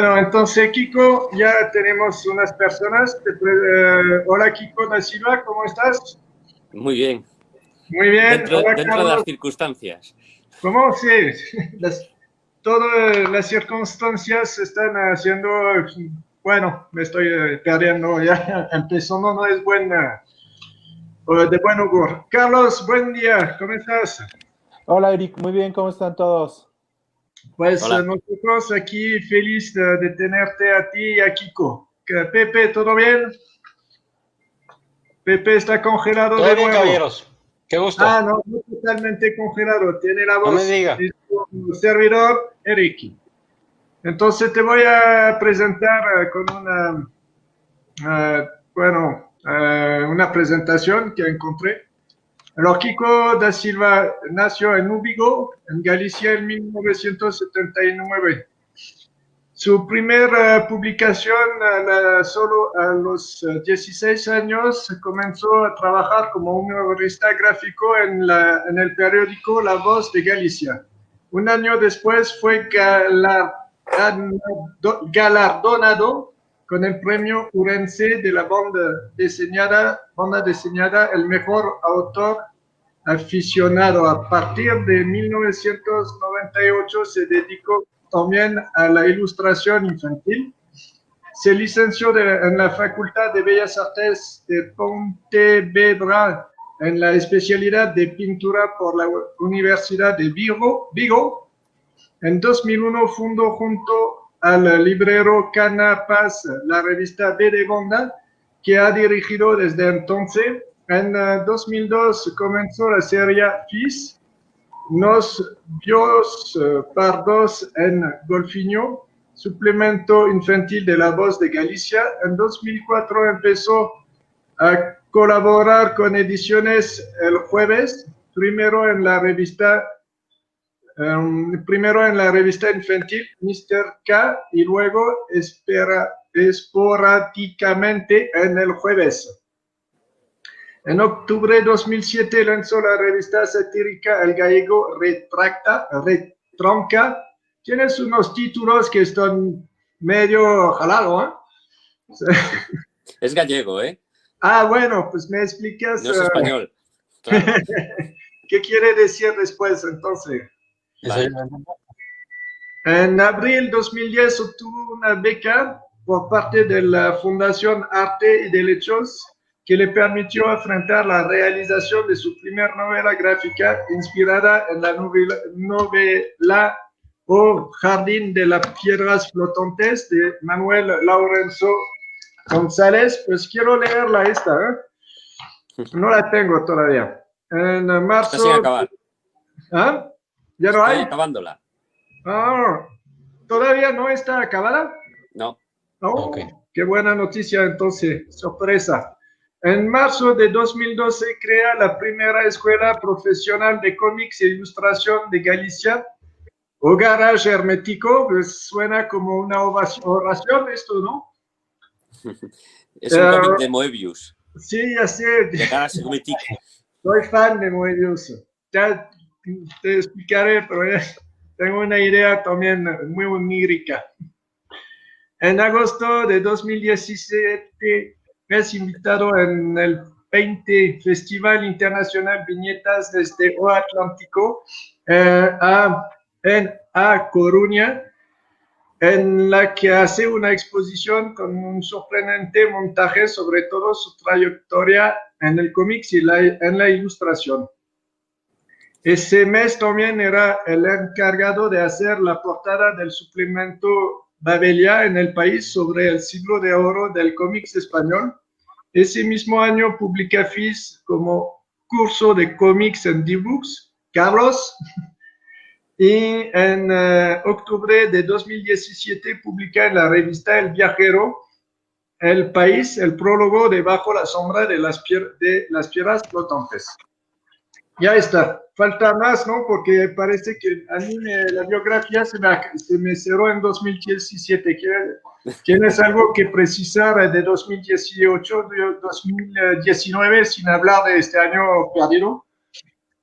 Bueno, entonces, Kiko, ya tenemos unas personas. Hola, Kiko da Silva, ¿cómo estás? Muy bien. Muy bien. Dentro Hola, de Carlos. las circunstancias. ¿Cómo? Sí, todas las circunstancias se están haciendo, bueno, me estoy perdiendo ya, empezando no es buena, de buen humor. Carlos, buen día, ¿cómo estás? Hola Eric, muy bien, ¿cómo están todos? Pues Hola. nosotros aquí feliz de tenerte a ti y a Kiko. Pepe, ¿todo bien? Pepe está congelado Todo de bien, nuevo. caballeros. Qué gusto. Ah, no, no totalmente congelado. Tiene la No me voz diga. de su servidor, Eric. Entonces te voy a presentar con una presentación que encontré. Alors, Kiko da Silva nació en Vigo, en Galicia, en 1979. Su primera publicación, solo a los 16 años, comenzó a trabajar como un humorista gráfico en el periódico La Voz de Galicia. Un año después fue galardonado con el premio Urense de la banda diseñada el mejor autor aficionado. A partir de 1998 se dedicó también a la ilustración infantil. Se licenció en la Facultad de Bellas Artes de Pontevedra en la especialidad de pintura por la Universidad de Vigo. En 2001 fundó junto al librero Cana Paz la revista B de Bonda, que ha dirigido desde entonces. En 2002 comenzó la serie Fis, Nos Bios Pardos en Golfinho, suplemento infantil de La Voz de Galicia. En 2004 empezó a colaborar con Ediciones El Jueves, primero en la revista infantil Mr. K y luego esporádicamente en El Jueves. En octubre de 2007 lanzó la revista satírica El Gallego Retronca. Tienes unos títulos que están medio jalados, ¿eh? Es gallego, ¿eh? Ah, bueno, pues me explicas. No es español. Claro. ¿Qué quiere decir después, entonces? Vale. En abril de 2010 obtuvo una beca por parte de la Fundación Arte y Derechos que le permitió afrontar la realización de su primera novela gráfica inspirada en la novela O Jardín de las Piedras Flotantes de Manuel Lorenzo González. Pues quiero leerla esta, ¿eh? No la tengo todavía. En marzo... Está sin acabar. ¿Ah? ¿Ya no hay? Estoy acabándola. Ah, ¿todavía no está acabada? No. Oh, Ok. qué buena noticia, entonces, sorpresa. En marzo de 2012 crea la primera escuela profesional de cómics e ilustración de Galicia, O Garage Hermético. Pues suena como una oración esto, ¿no? Es un cómic de Moebius. Sí, ya sé. De Garage Hermético. Soy fan de Moebius. Ya te explicaré, pero ya tengo una idea también muy onírica. En agosto de 2017 es invitado en el 20 Festival Internacional Viñetas desde O Atlántico a Coruña, en la que hace una exposición con un sorprendente montaje sobre todo su trayectoria en el cómics y en la ilustración. Ese mes también era el encargado de hacer la portada del suplemento Babelia en el país sobre el siglo de oro del cómics español. Ese mismo año publica FIS como curso de cómics en D-Books, Carlos. Y en octubre de 2017 publica en la revista El Viajero, El País, el prólogo de Bajo la sombra de las piedras flotantes. Ya está. Falta más, ¿no? Porque parece que a mí la biografía se me cerró en 2017. ¿Tienes algo que precisar de 2018, de 2019, sin hablar de este año perdido?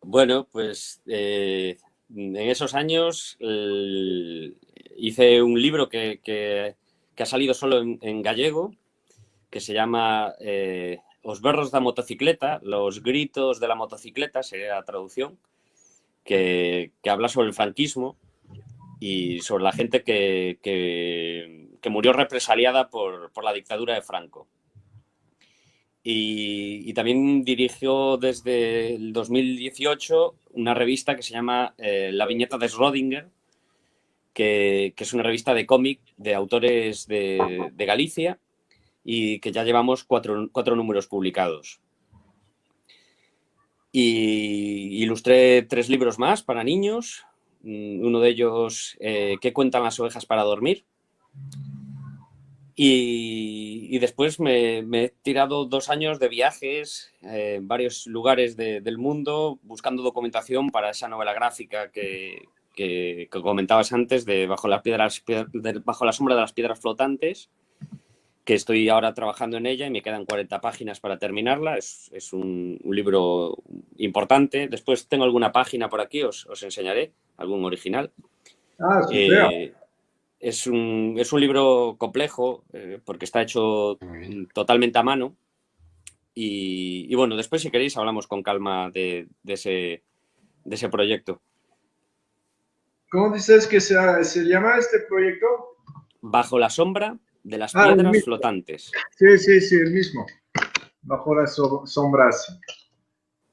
Bueno, pues en esos años hice un libro que ha salido solo en gallego, que se llama Os berros da motocicleta, los gritos de la motocicleta, sería la traducción, que habla sobre el franquismo y sobre la gente que murió represaliada por la dictadura de Franco. Y también dirigió desde el 2018 una revista que se llama La Viñeta de Schrödinger, que es una revista de cómic de autores de Galicia y que ya llevamos cuatro números publicados. Y ilustré 3 libros más para niños, uno de ellos ¿Qué cuentan las ovejas para dormir? Y después me he tirado 2 años de viajes en varios lugares del mundo buscando documentación para esa novela gráfica que comentabas antes de Bajo la sombra de las piedras flotantes, que estoy ahora trabajando en ella y me quedan 40 páginas para terminarla. Es un libro importante. Después tengo alguna página por aquí, os enseñaré, algún original. Ah, super. Es un libro complejo porque está hecho totalmente a mano y bueno, después si queréis hablamos con calma de ese proyecto. ¿Cómo dices que se llama este proyecto? Bajo la sombra de las piedras flotantes. Sí, el mismo. Bajo las sombras.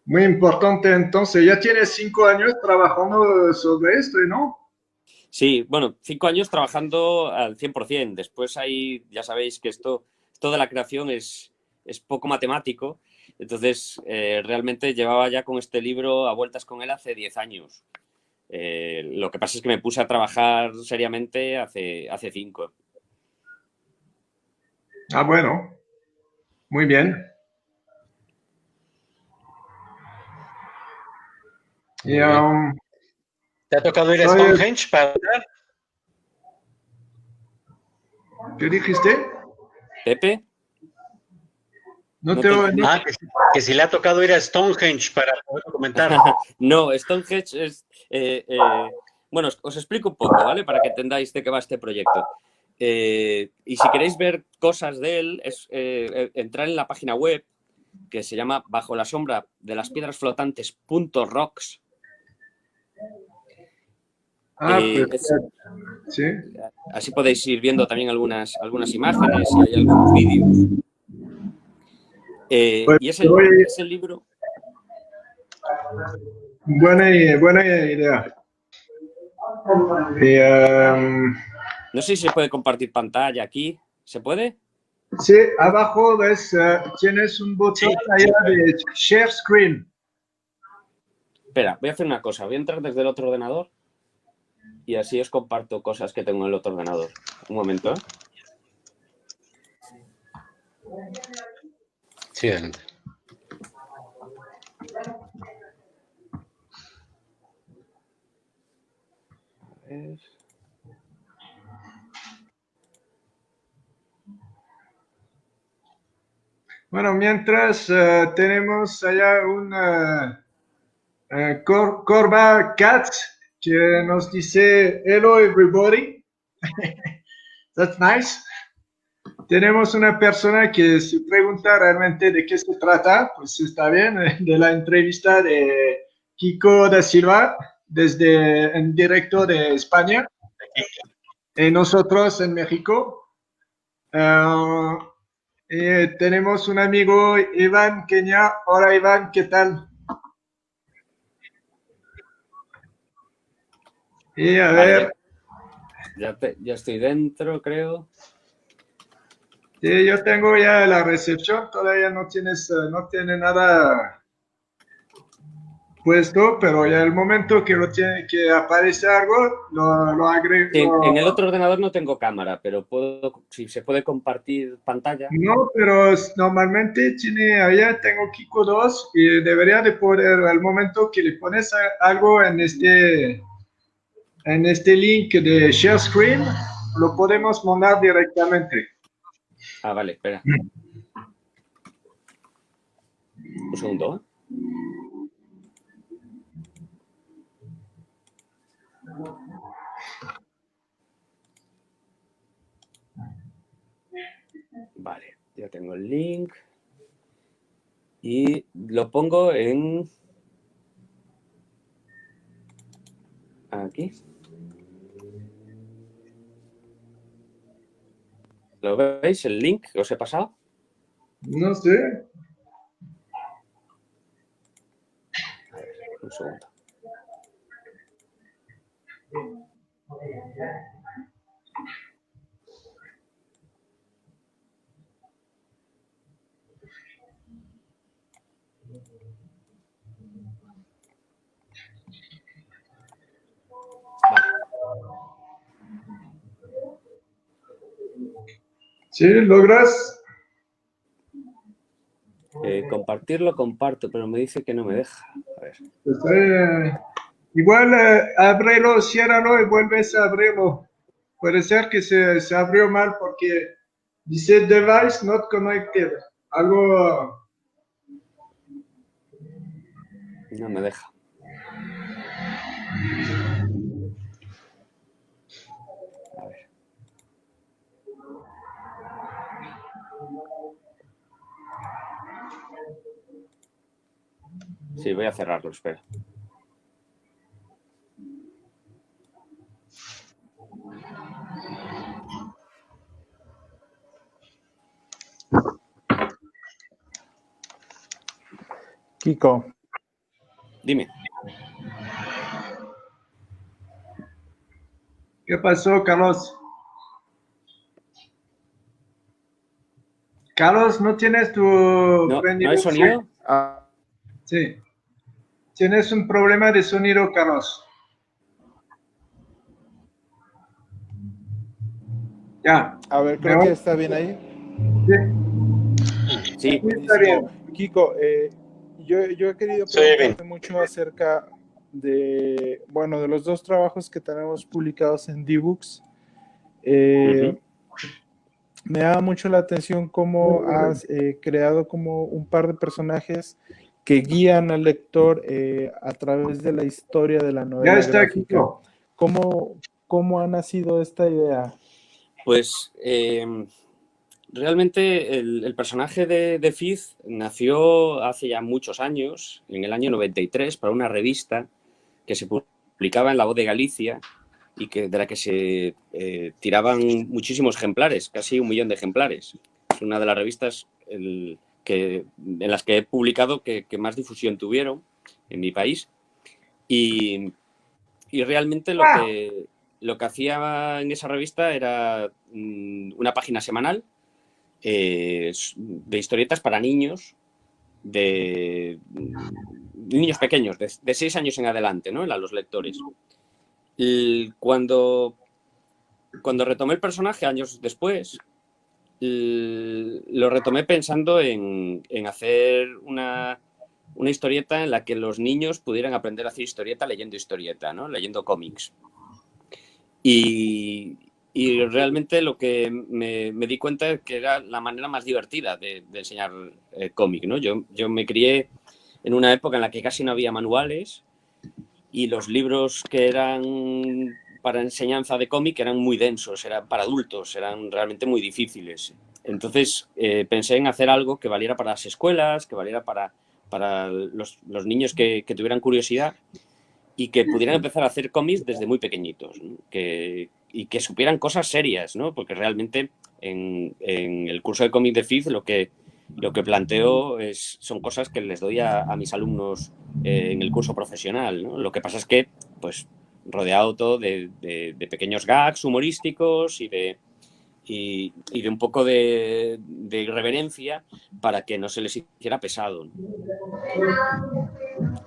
Muy importante, entonces. Ya tienes 5 años trabajando sobre esto, ¿no? Sí, bueno, 5 años trabajando al 100%. Después ahí, ya sabéis que esto de la creación es poco matemático. Entonces, realmente llevaba ya con este libro a vueltas con él hace 10 años. Lo que pasa es que me puse a trabajar seriamente hace 5. Ah, bueno. Muy bien. Y, ¿Te ha tocado ir a Stonehenge para...? ¿Qué dijiste? ¿Pepe? No te oigo. Que si le ha tocado ir a Stonehenge para poder comentar. No, Stonehenge es... bueno, os explico un poco, ¿vale? Para que entendáis de qué va este proyecto. Y si queréis ver cosas de él, es entrar en la página web que se llama Bajo la sombra de las piedras flotantes.rocks. Sí. Así podéis ir viendo también algunas imágenes y hay algunos vídeos. Y es el libro. Buena idea. No sé si se puede compartir pantalla aquí. ¿Se puede? Sí, abajo ves, tienes un botón allá de Share Screen. Espera, voy a hacer una cosa. Voy a entrar desde el otro ordenador y así os comparto cosas que tengo en el otro ordenador. Un momento, ¿eh? Sí, adelante. Bueno, mientras tenemos allá un Corva Cat que nos dice hello everybody. That's nice. Tenemos una persona que se pregunta realmente de qué se trata, pues está bien, de la entrevista de Kiko da Silva desde en directo de España, y nosotros en México. Tenemos un amigo, Iván Kenia. Hola Iván, ¿qué tal? Y a ver. Ya estoy dentro, creo. Sí, yo tengo ya la recepción, todavía no tiene nada puesto, pero ya el momento que aparece algo, lo agrego. Sí, en el otro ordenador no tengo cámara, pero si se puede compartir pantalla. No, pero normalmente allá tengo Kiko 2 y debería de poder, al momento que le pones algo en este link de Share Screen, lo podemos mandar directamente. Ah, vale, espera. Un segundo, ¿eh? link y lo pongo en... Aquí. ¿Lo veis? El link que os he pasado. No sé. A ver, un segundo. Vale. ¿Sí? ¿Logras? Compartirlo, comparto, pero me dice que no me deja. A ver. Pues, igual ábrelo, ciérralo y vuelves a abrirlo. Puede ser que se abrió mal porque dice device not connected. Algo. No me deja. A ver. Sí, voy a cerrarlo, espera. Kiko, Dime. ¿Qué pasó, Carlos? Carlos, ¿no tienes tu ¿No prendido? hay sonido? Sí. Tienes un problema de sonido, Carlos. Ya. a ver, creo que está bien ahí. Sí, Sí. está bien. Kiko, yo he querido Sí, bien. preguntarte mucho acerca de, bueno, de los dos trabajos que tenemos publicados en D-Books. Me llama mucho la atención cómo has creado como un par de personajes que guían al lector a través de la historia de la Ya novela está, gráfica. Kiko. ¿Cómo ha nacido esta idea? Pues realmente el personaje de Fiz nació hace ya muchos años, en el año 93, para una revista que se publicaba en La Voz de Galicia y de la que se tiraban muchísimos ejemplares, casi 1 millón de ejemplares. Es una de las revistas en las que he publicado que más difusión tuvieron en mi país. Y realmente lo que hacía en esa revista era una página semanal de historietas para niños, de niños pequeños, de 6 años en adelante, ¿no? A los lectores. Y cuando retomé el personaje años después, lo retomé pensando en hacer una historieta en la que los niños pudieran aprender a hacer historieta leyendo historieta, ¿no? Leyendo cómics. Y realmente lo que me di cuenta es que era la manera más divertida de enseñar cómic, ¿no? Yo me crié en una época en la que casi no había manuales y los libros que eran para enseñanza de cómic eran muy densos, eran para adultos, eran realmente muy difíciles. Entonces pensé en hacer algo que valiera para las escuelas, que valiera para los niños que tuvieran curiosidad y que pudieran empezar a hacer cómics desde muy pequeñitos, ¿no? Y que supieran cosas serias, ¿no? Porque realmente en el curso de cómic de FIZ lo que planteo son cosas que les doy a mis alumnos en el curso profesional, ¿no? Lo que pasa es que, pues, rodeado todo de pequeños gags humorísticos y de un poco de irreverencia para que no se les hiciera pesado, ¿no?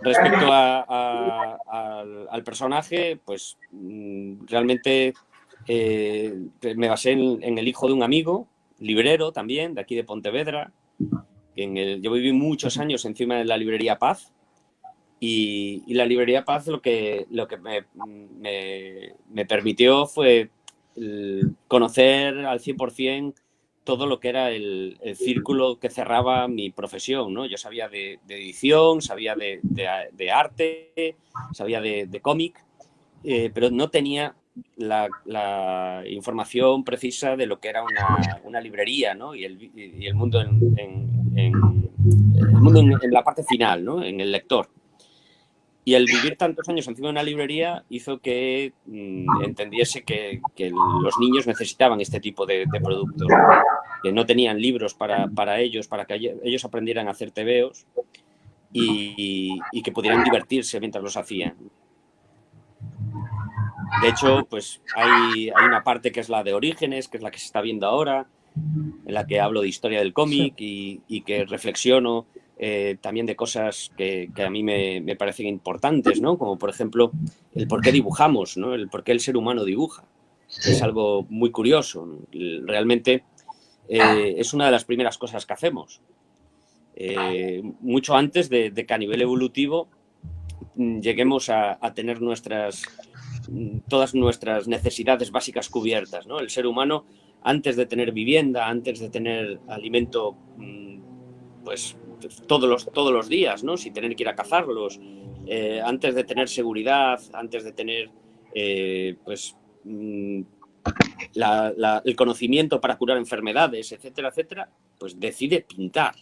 Respecto al personaje, pues realmente me basé en el hijo de un amigo, librero también, de aquí de Pontevedra. Yo viví muchos años encima de la librería Paz y la librería Paz lo que me permitió fue conocer al 100% todo lo que era el círculo que cerraba mi profesión, ¿no? Yo sabía de edición, sabía de arte, sabía de cómic, pero no tenía la información precisa de lo que era una librería, ¿no? Y el mundo en la parte final, ¿no? En el lector. Y el vivir tantos años encima de una librería hizo que entendiese que los niños necesitaban este tipo de productos, que no tenían libros para ellos, para que ellos aprendieran a hacer tebeos y que pudieran divertirse mientras los hacían. De hecho, pues hay una parte que es la de Orígenes, que es la que se está viendo ahora, en la que hablo de historia del cómic y que reflexiono también de cosas que a mí me parecen importantes, ¿no? Como, por ejemplo, el por qué dibujamos, ¿no? El por qué el ser humano dibuja. Es algo muy curioso. Realmente es una de las primeras cosas que hacemos. Mucho antes de que a nivel evolutivo lleguemos a tener todas nuestras necesidades básicas cubiertas, ¿no? El ser humano, antes de tener vivienda, antes de tener alimento, pues todos los días, ¿no? Sin tener que ir a cazarlos, antes de tener seguridad, antes de tener pues el conocimiento para curar enfermedades, etcétera, etcétera, pues decide pintar,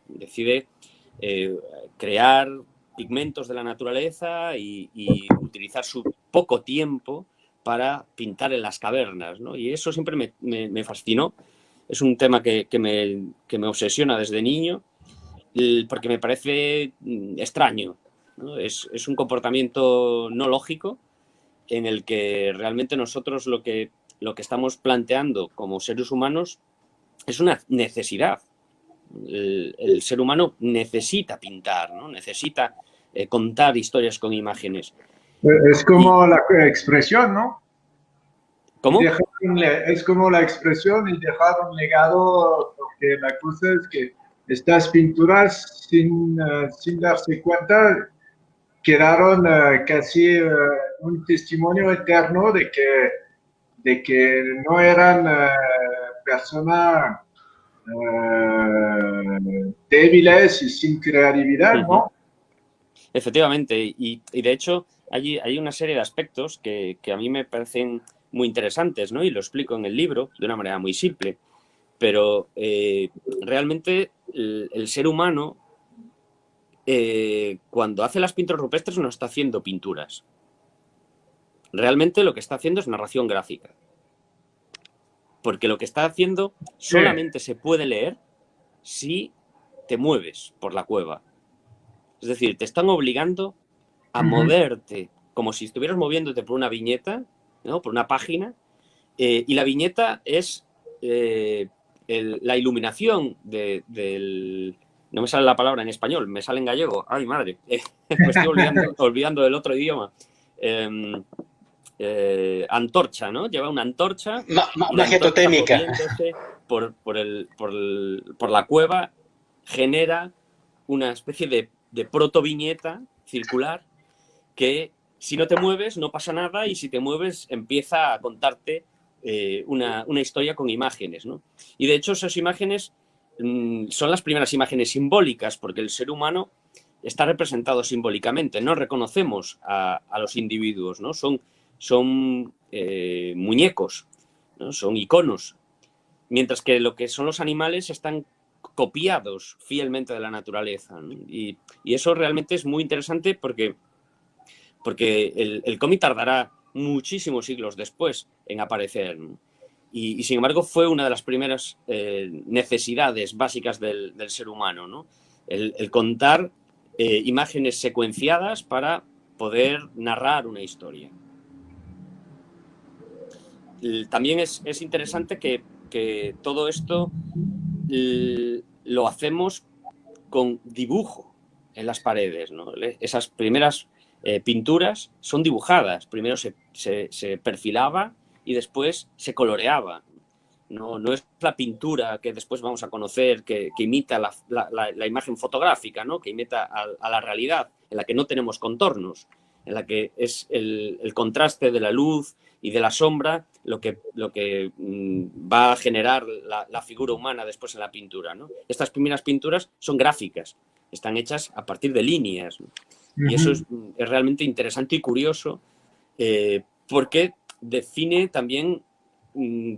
decide crear pigmentos de la naturaleza y utilizar su poco tiempo para pintar en las cavernas, ¿no? Y eso siempre me fascinó. Es un tema que me obsesiona desde niño porque me parece extraño, ¿no? Es un comportamiento no lógico en el que realmente nosotros lo que estamos planteando como seres humanos es una necesidad. El ser humano necesita pintar, ¿no? Necesita contar historias con imágenes. Es como la expresión, ¿no? ¿Cómo? Es como la expresión y dejar un legado, porque la cosa es que estas pinturas, sin darse cuenta, quedaron casi un testimonio eterno de que no eran personas débiles y sin creatividad, ¿no? Efectivamente, y de hecho hay una serie de aspectos que a mí me parecen muy interesantes, ¿no? Y lo explico en el libro de una manera muy simple, pero realmente el ser humano cuando hace las pinturas rupestres no está haciendo pinturas. Realmente lo que está haciendo es narración gráfica. Porque lo que está haciendo solamente se puede leer si te mueves por la cueva. Es decir, te están obligando a moverte como si estuvieras moviéndote por una viñeta, ¿no? Por una página, y la viñeta es la iluminación del... No me sale la palabra en español, me sale en gallego. ¡Ay, madre! Me estoy olvidando del otro idioma. Antorcha, ¿no? Lleva una antorcha. Magia totémica. Por la cueva genera una especie de proto-viñeta circular que si no te mueves no pasa nada y si te mueves empieza a contarte una historia con imágenes, ¿no? Y de hecho esas imágenes son las primeras imágenes simbólicas porque el ser humano está representado simbólicamente, no reconocemos a los individuos, ¿no? Son muñecos, ¿no? Son iconos, mientras que lo que son los animales están copiados fielmente de la naturaleza, ¿no? Y eso realmente es muy interesante porque el cómic tardará muchísimos siglos después en aparecer, ¿no? Y sin embargo fue una de las primeras necesidades básicas del ser humano, ¿no? El contar imágenes secuenciadas para poder narrar una historia. También es interesante que todo esto lo hacemos con dibujo en las paredes, ¿no? Esas primeras pinturas son dibujadas. Primero se perfilaba y después se coloreaba. No es la pintura que después vamos a conocer que imita la imagen fotográfica, ¿no? Que imita a la realidad, en la que no tenemos contornos, en la que es el contraste de la luz y de la sombra lo que va a generar la figura humana después en la pintura, ¿no? Estas primeras pinturas son gráficas, están hechas a partir de líneas, ¿no? Y eso es realmente interesante y curioso porque define también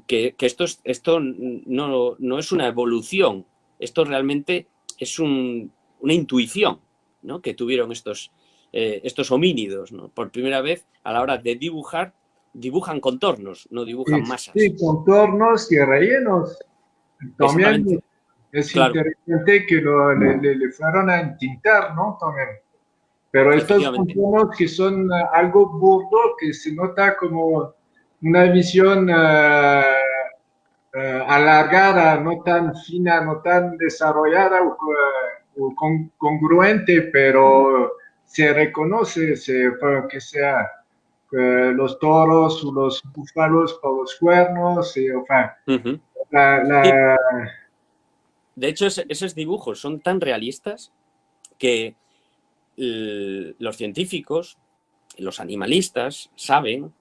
que esto no es una evolución, esto realmente es una intuición, ¿no?, que tuvieron estos homínidos, ¿no? Por primera vez, a la hora de dibujar, dibujan contornos, no dibujan masas. Sí, contornos y rellenos. También es claro. interesante que le fueron a entintar, ¿no? También. Pero estos contornos que son algo burdo, que se nota como una visión alargada, no tan fina, no tan desarrollada o congruente, pero se reconoce, que sea los toros o los búfalos por los cuernos, o sea, Sí. De hecho, esos dibujos son tan realistas que los científicos, los animalistas saben,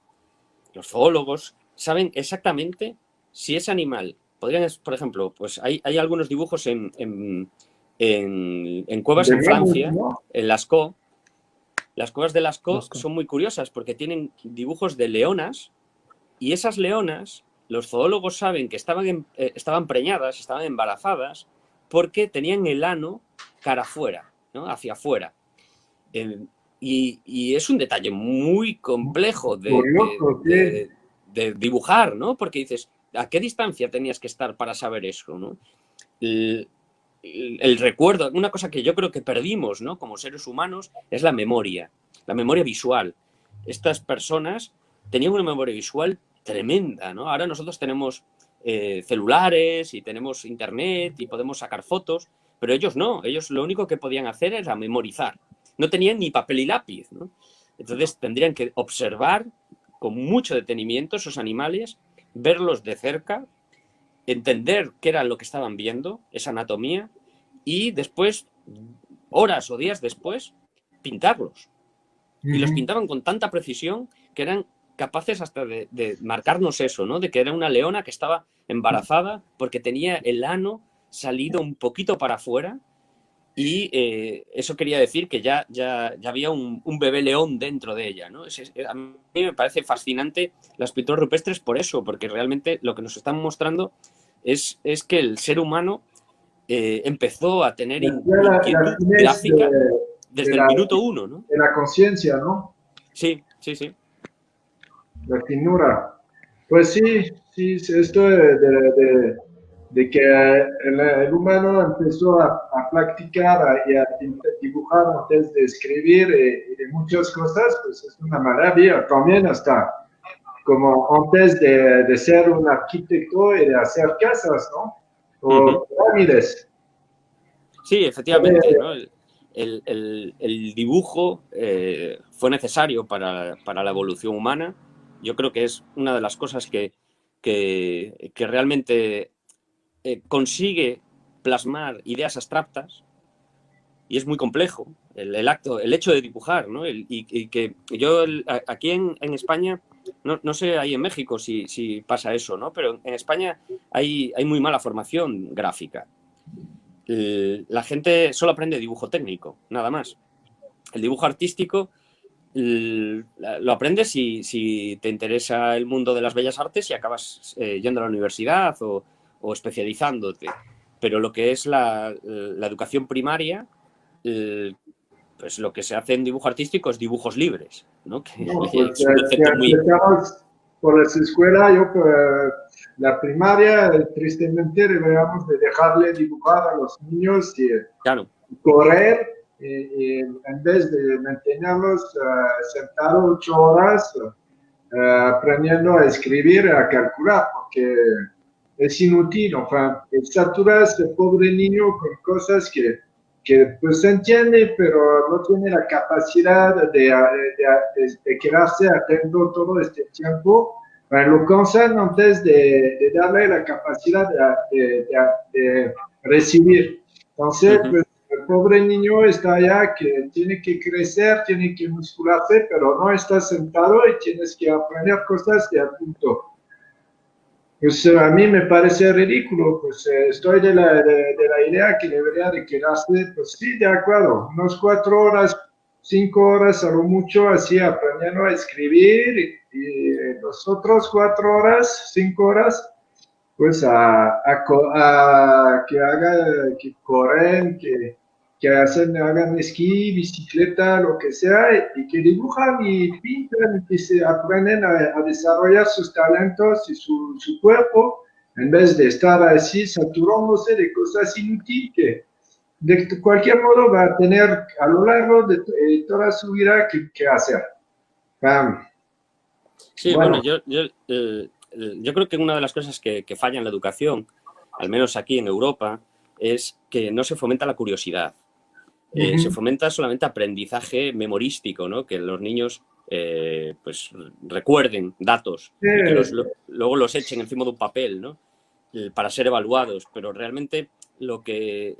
los zoólogos saben exactamente si ese animal, por ejemplo, pues hay algunos dibujos en cuevas en Francia, ¿no?, en Lascaux. Las cuevas de Lascaux son muy curiosas porque tienen dibujos de leonas, y esas leonas, los zoólogos saben que estaban preñadas, estaban embarazadas, porque tenían el ano cara afuera, ¿no?, hacia afuera. Y es un detalle muy complejo de dibujar, ¿no? Porque dices, ¿a qué distancia tenías que estar para saber eso, ¿no? El recuerdo, una cosa que yo creo que perdimos, ¿no?, como seres humanos, es la memoria visual. Estas personas tenían una memoria visual tremenda, ¿no? Ahora nosotros tenemos celulares y tenemos internet y podemos sacar fotos, pero ellos no, ellos lo único que podían hacer era memorizar. No tenían ni papel y lápiz, ¿no? Entonces tendrían que observar con mucho detenimiento esos animales, verlos de cerca, entender qué era lo que estaban viendo, esa anatomía, y después, horas o días después, pintarlos. Y los pintaban con tanta precisión que eran capaces hasta de marcarnos eso, ¿no?, de que era una leona que estaba embarazada porque tenía el ano salido un poquito para afuera, y eso quería decir que ya había un bebé león dentro de ella, ¿no? A mí me parece fascinante las pinturas rupestres por eso, porque realmente lo que nos están mostrando es que el ser humano empezó a tener inquietud gráfica desde el minuto uno, ¿no? De la conciencia, ¿no? Sí. La finura. Pues sí, esto de que el humano empezó a practicar y a dibujar antes de escribir y de muchas cosas, pues es una maravilla. También hasta como antes de ser un arquitecto y de hacer casas, ¿no? O pirámides. Sí, efectivamente, ¿no? El dibujo fue necesario para la evolución humana. Yo creo que es una de las cosas que realmente consigue plasmar ideas abstractas, y es muy complejo el hecho de dibujar, ¿no? Y que yo aquí en España, no sé ahí en México si pasa eso, ¿no? Pero en España hay muy mala formación gráfica. La gente solo aprende dibujo técnico, nada más. El dibujo artístico lo aprendes si te interesa el mundo de las bellas artes y acabas yendo a la universidad o especializándote. Pero lo que es la educación primaria, pues lo que se hace en dibujo artístico es dibujos libres, ¿no? Que Pues, es un concepto muy... Por las escuelas, la primaria, tristemente deberíamos de dejarle dibujar a los niños y claro, correr, y en vez de mantenerlos sentados 8 horas aprendiendo a escribir, a calcular, porque es inútil. Enfin, saturas al pobre niño con cosas que pues entiende, pero no tiene la capacidad de quedarse atento todo este tiempo. Lo cansan antes de darle la capacidad de recibir. Entonces, pues, el pobre niño está allá que tiene que crecer, tiene que muscularse, pero no está sentado y tienes que aprender cosas de a punto. Pues a mí me parece ridículo, pues estoy de la idea que debería de quedarse, pues sí, de acuerdo, unos 4 horas, 5 horas a lo mucho, así aprendiendo a escribir y nosotros 4 horas, 5 horas, pues que corren, hagan esquí, bicicleta, lo que sea, y que dibujan y pintan y que se aprenden a desarrollar sus talentos y su cuerpo, en vez de estar así saturándose de cosas inútiles que de cualquier modo va a tener a lo largo de toda su vida que hacer. Sí, bueno, yo creo que una de las cosas que falla en la educación, al menos aquí en Europa, es que no se fomenta la curiosidad. Se fomenta solamente aprendizaje memorístico, ¿no? Que los niños pues recuerden datos y que luego los echen encima de un papel, ¿no? Para ser evaluados, pero realmente lo que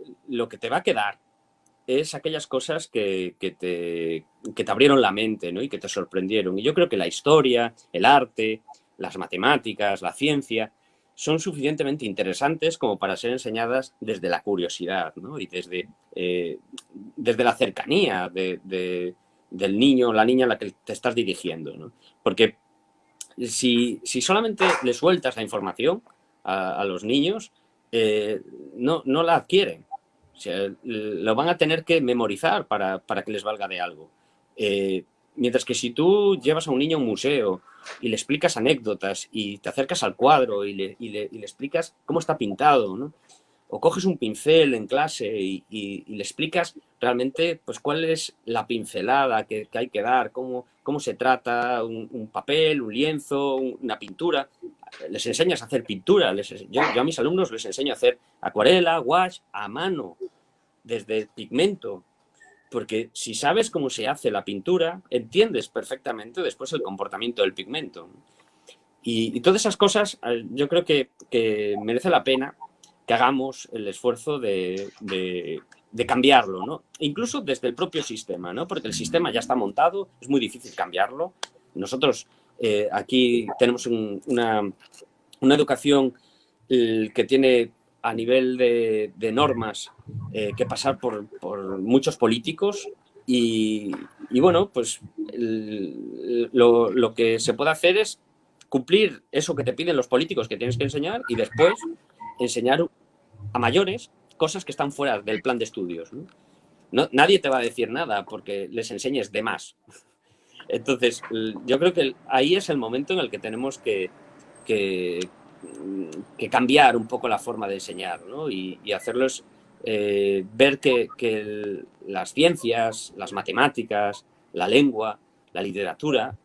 te va a quedar es aquellas cosas que te abrieron la mente, ¿no? Y que te sorprendieron. Y yo creo que la historia, el arte, las matemáticas, la ciencia, son suficientemente interesantes como para ser enseñadas desde la curiosidad, ¿no? Y desde la cercanía del niño o la niña a la que te estás dirigiendo, ¿no? Porque si solamente le sueltas la información a los niños, no la adquieren. O sea, lo van a tener que memorizar para que les valga de algo. Mientras que si tú llevas a un niño a un museo y le explicas anécdotas y te acercas al cuadro y le explicas cómo está pintado, ¿no? O coges un pincel en clase y le explicas realmente pues, cuál es la pincelada que hay que dar, cómo se trata un papel, un lienzo, una pintura. Les enseñas a hacer pintura. Yo a mis alumnos les enseño a hacer acuarela, gouache, a mano, desde el pigmento. Porque si sabes cómo se hace la pintura, entiendes perfectamente después el comportamiento del pigmento. Y todas esas cosas yo creo que merece la pena que hagamos el esfuerzo de cambiarlo, ¿no? Incluso desde el propio sistema, ¿no? Porque el sistema ya está montado, es muy difícil cambiarlo. Nosotros aquí tenemos una educación que tiene a nivel de normas que pasar por muchos políticos y bueno, pues lo que se puede hacer es cumplir eso que te piden los políticos que tienes que enseñar y después enseñar a mayores cosas que están fuera del plan de estudios, ¿no? Nadie te va a decir nada porque les enseñes de más. Entonces, yo creo que ahí es el momento en el que tenemos que cambiar un poco la forma de enseñar, ¿no? Y hacerlos ver que las ciencias, las matemáticas, la lengua, la literatura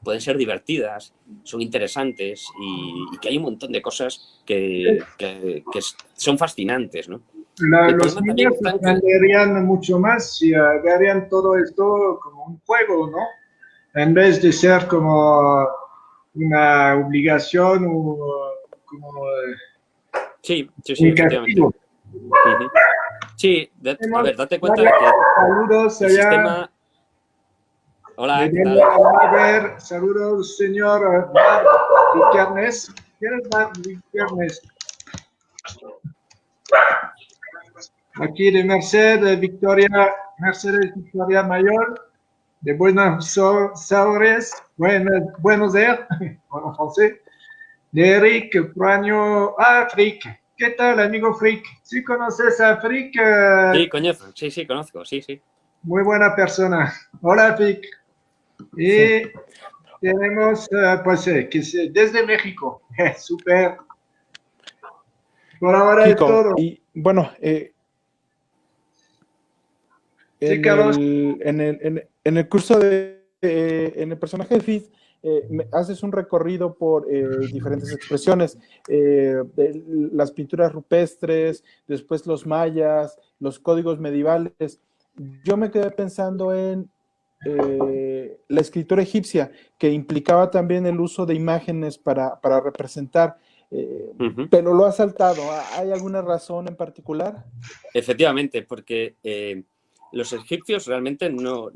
pueden ser divertidas, son interesantes y que hay un montón de cosas que son fascinantes, ¿no? Los niños aprenderían mucho más si verían todo esto como un juego, ¿no? En vez de ser como una obligación o como sí, un castigo. Sí, a ver, date cuenta de que saludos el allá. sistema... Hola, ¿qué tal? Saludos, señor Marc Vikernes. ¿Quién es Marc Vikernes? Aquí de Mercedes Victoria Mayor, de Buenos Aires, Buenos Aires, en francés, de Eric Praño. Frick. ¿Qué tal, amigo Frick? ¿Sí conoces a Frick? Sí, conozco, sí. Muy buena persona. Hola, Frick. Y sí. Tenemos, desde México. Súper. Por ahora Kiko, es todo. Y bueno, en el curso en el personaje de Fizz, haces un recorrido por diferentes expresiones, las pinturas rupestres, después los mayas, los códigos medievales. Yo me quedé pensando en la escritura egipcia, que implicaba también el uso de imágenes para representar, pero lo ha saltado. ¿Hay alguna razón en particular? Efectivamente, porque los egipcios realmente no,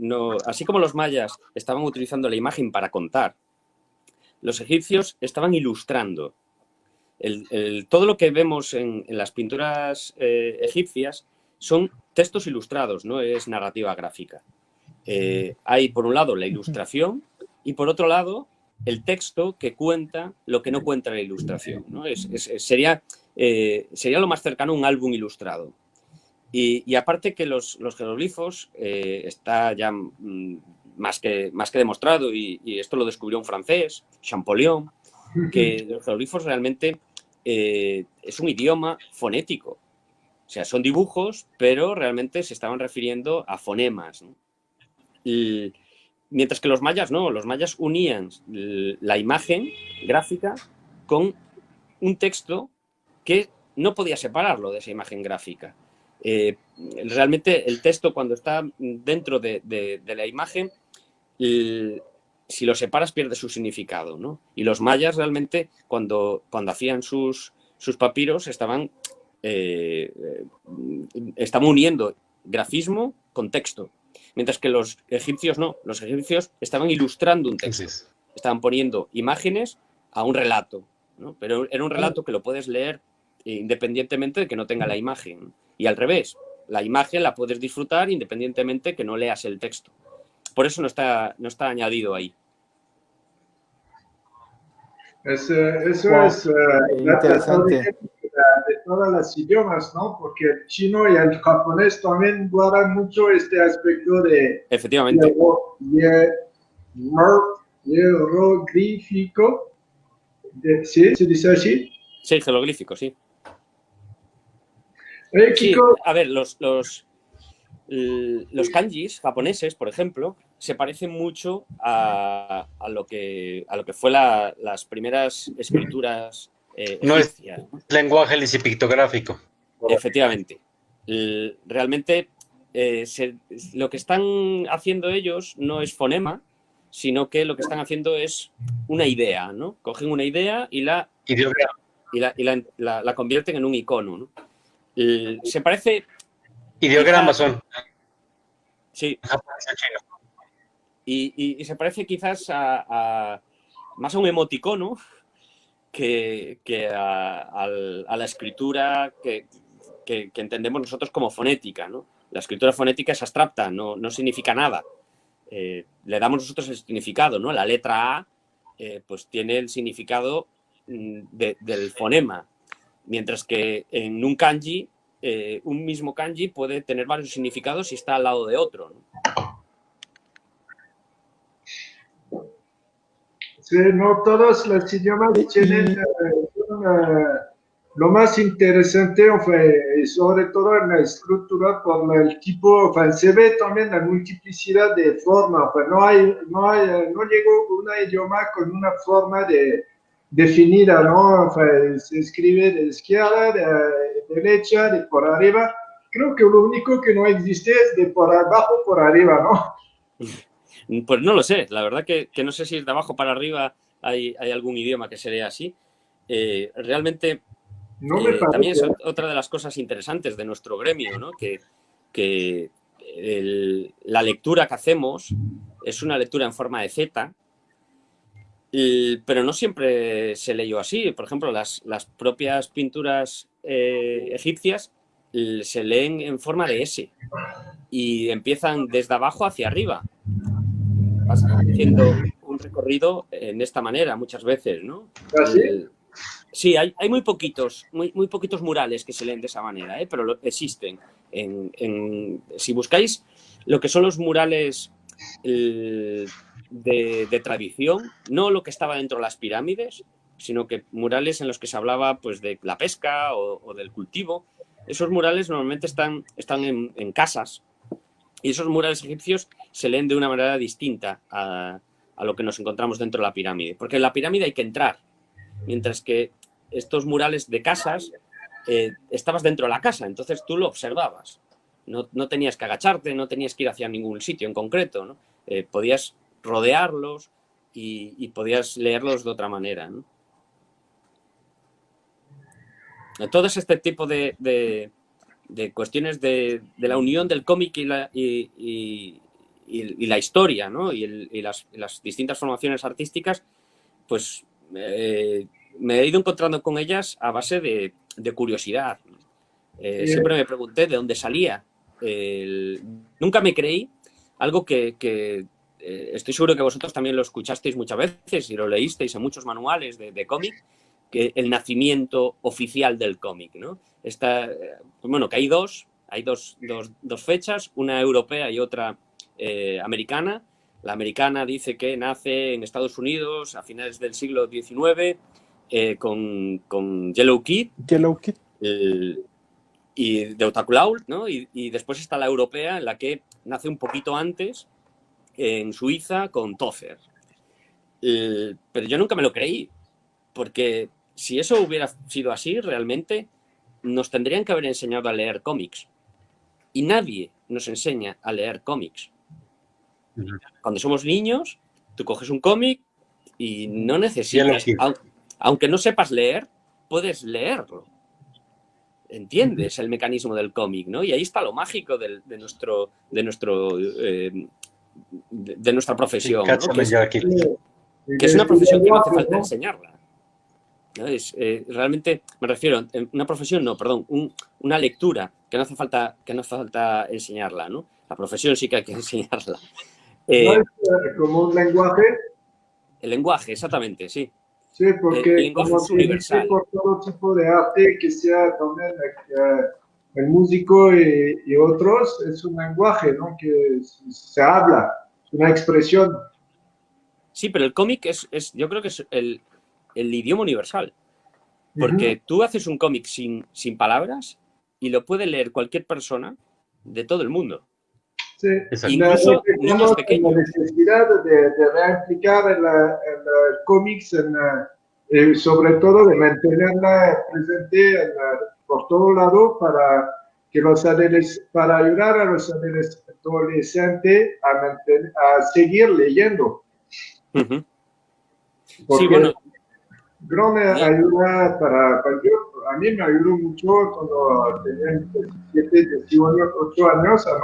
así como los mayas estaban utilizando la imagen para contar, los egipcios estaban ilustrando. Todo lo que vemos en las pinturas egipcias son textos ilustrados, no es narrativa gráfica. Hay por un lado la ilustración y por otro lado el texto que cuenta lo que no cuenta la ilustración, ¿no? Sería lo más cercano a un álbum ilustrado. Y aparte que los jeroglifos está ya más que demostrado, y esto lo descubrió un francés, Champollion, que los jeroglifos realmente es un idioma fonético. O sea, son dibujos, pero realmente se estaban refiriendo a fonemas, ¿no? Mientras que los mayas no, los mayas unían la imagen gráfica con un texto que no podía separarlo de esa imagen gráfica. Realmente el texto, cuando está dentro de la imagen, si lo separas pierde su significado, ¿no? Y los mayas realmente cuando hacían sus papiros estaban uniendo grafismo con texto, mientras que los egipcios no, los egipcios estaban ilustrando un texto, estaban poniendo imágenes a un relato, ¿no? Pero era un relato que lo puedes leer independientemente de que no tenga la imagen, y al revés, la imagen la puedes disfrutar independientemente de que no leas el texto. Por eso no está añadido ahí. Eso Wow, es interesante. de todos los idiomas, ¿no? Porque el chino y el japonés también guardan mucho este aspecto de Efectivamente. hieroglífico. ¿Sí? ¿Se dice así? Sí, jeroglífico, sí. Sí, Kiko. a ver, los kanjis japoneses, por ejemplo, se parecen mucho a lo que fue las primeras escrituras egipcias. No es lenguaje lisipictográfico. Efectivamente. Realmente lo que están haciendo ellos no es fonema, sino que lo que están haciendo es una idea, ¿no? Cogen una idea y la convierten en un icono, ¿no? Se parece... Ideogramas son. Sí. Y se parece quizás más a un emoticono que a la escritura que entendemos nosotros como fonética, ¿no? La escritura fonética es abstracta, no significa nada. Le damos nosotros el significado, ¿no? La letra A pues tiene el significado del fonema, mientras que en un kanji, un mismo kanji puede tener varios significados si está al lado de otro, ¿no? Sí, no todos los idiomas tienen lo más interesante, y sobre todo en la estructura, por el tipo, se ve también la multiplicidad de formas. No llegó un idioma con una forma definida, ¿no? Se escribe de izquierda, de derecha, de por arriba. Creo que lo único que no existe es de por abajo, por arriba, ¿no? Pues no lo sé, la verdad que no sé si de abajo para arriba hay algún idioma que se lea así. Realmente No me parece. también es otra de las cosas interesantes de nuestro gremio, ¿no? Que la lectura que hacemos es una lectura en forma de Z, pero no siempre se leyó así. Por ejemplo, las propias pinturas egipcias se leen en forma de S y empiezan desde abajo hacia arriba. Vas haciendo un recorrido en esta manera muchas veces, ¿no? ¿Así? Sí, hay muy poquitos murales que se leen de esa manera, pero existen. Si buscáis lo que son los murales de tradición, no lo que estaba dentro de las pirámides, sino que murales en los que se hablaba pues, de la pesca o del cultivo, esos murales normalmente están en casas, y esos murales egipcios se leen de una manera distinta a lo que nos encontramos dentro de la pirámide, porque en la pirámide hay que entrar, mientras que estos murales de casas estabas dentro de la casa, entonces tú lo observabas, no tenías que agacharte, no tenías que ir hacia ningún sitio en concreto, ¿no? Podías rodearlos y podías leerlos de otra manera, ¿no? Todo este tipo de cuestiones de la unión del cómic y la historia, ¿no? y las distintas formaciones artísticas, pues me he ido encontrando con ellas a base de curiosidad. Siempre me pregunté de dónde salía. Nunca me creí algo que estoy seguro que vosotros también lo escuchasteis muchas veces y lo leísteis en muchos manuales de cómic, que el nacimiento oficial del cómic, ¿no? Bueno, que hay dos fechas, una europea y otra americana. La americana dice que nace en Estados Unidos a finales del siglo XIX con Yellow Kid. Yellow Kid. Y de Otaku, ¿no? Y después está la europea, en la que nace un poquito antes, en Suiza, con Tozer. Pero yo nunca me lo creí, porque si eso hubiera sido así, realmente nos tendrían que haber enseñado a leer cómics. Y nadie nos enseña a leer cómics. Cuando somos niños, tú coges un cómic y no necesitas... Aunque no sepas leer, puedes leerlo. Entiendes el mecanismo del cómic, ¿no? Y ahí está lo mágico de nuestra profesión, ¿no? Que es una profesión que no hace falta enseñarla, ¿no? Realmente, me refiero, una profesión, no, perdón, una lectura que no hace falta enseñarla, ¿no? La profesión sí que hay que enseñarla. ¿No es como un lenguaje? El lenguaje, exactamente, sí. Sí, porque el lenguaje como es universal. por todo tipo de arte, que sea también el músico y otros, es un lenguaje, ¿no? Que se habla, es una expresión. Sí, pero el cómic yo creo que es el idioma universal. Porque tú haces un cómic sin palabras y lo puede leer cualquier persona de todo el mundo. Sí, incluso niños pequeños. La necesidad de reimplicar el cómics, sobre todo de mantenerla presente por todo lado para ayudar a los adolescentes a seguir leyendo. Porque sí, bueno. Gran ayuda para cualquier. A mí me ayudó mucho cuando tenía 17, 18 años a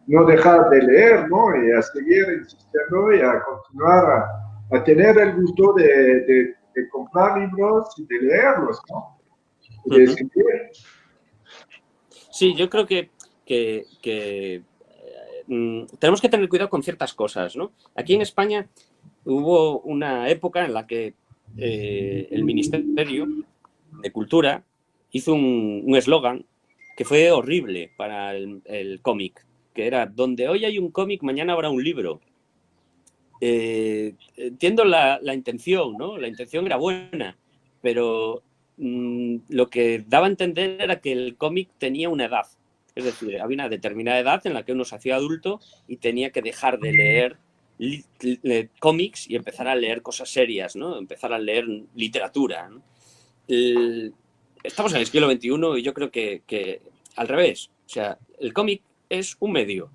no dejar de leer, ¿no? Y a seguir insistiendo y a continuar a tener el gusto de comprar libros y de leerlos, ¿no? Y de seguir. Sí, yo creo que tenemos que tener cuidado con ciertas cosas, ¿no? Aquí en España hubo una época en la que el Ministerio de Cultura hizo un eslogan que fue horrible para el cómic, que era: donde hoy hay un cómic, mañana habrá un libro. Entiendo la intención, ¿no? La intención era buena, pero lo que daba a entender era que el cómic tenía una edad. Es decir, había una determinada edad en la que uno se hacía adulto y tenía que dejar de leer cómics y empezar a leer cosas serias, ¿no? Empezar a leer literatura, ¿no? Estamos en el siglo XXI y yo creo que al revés. O sea, el cómic es un medio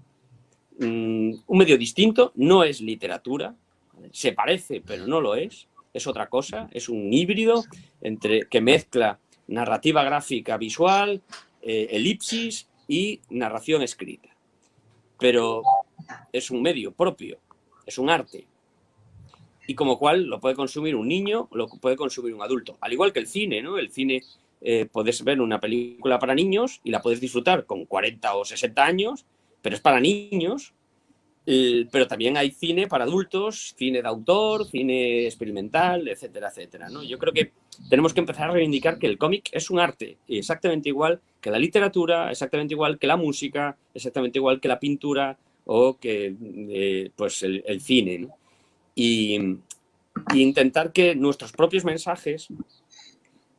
distinto, no es literatura, se parece, pero no lo es otra cosa, es un híbrido que mezcla narrativa gráfica visual, elipsis y narración escrita. Pero es un medio propio, es un arte. Y como cual lo puede consumir un niño o lo puede consumir un adulto. Al igual que el cine, ¿no? El cine, puedes ver una película para niños y la puedes disfrutar con 40 o 60 años, pero es para niños. Pero también hay cine para adultos, cine de autor, cine experimental, etcétera, etcétera, ¿no? Yo creo que tenemos que empezar a reivindicar que el cómic es un arte, exactamente igual que la literatura, exactamente igual que la música, exactamente igual que la pintura o que pues el cine, ¿no? Y intentar que nuestros propios mensajes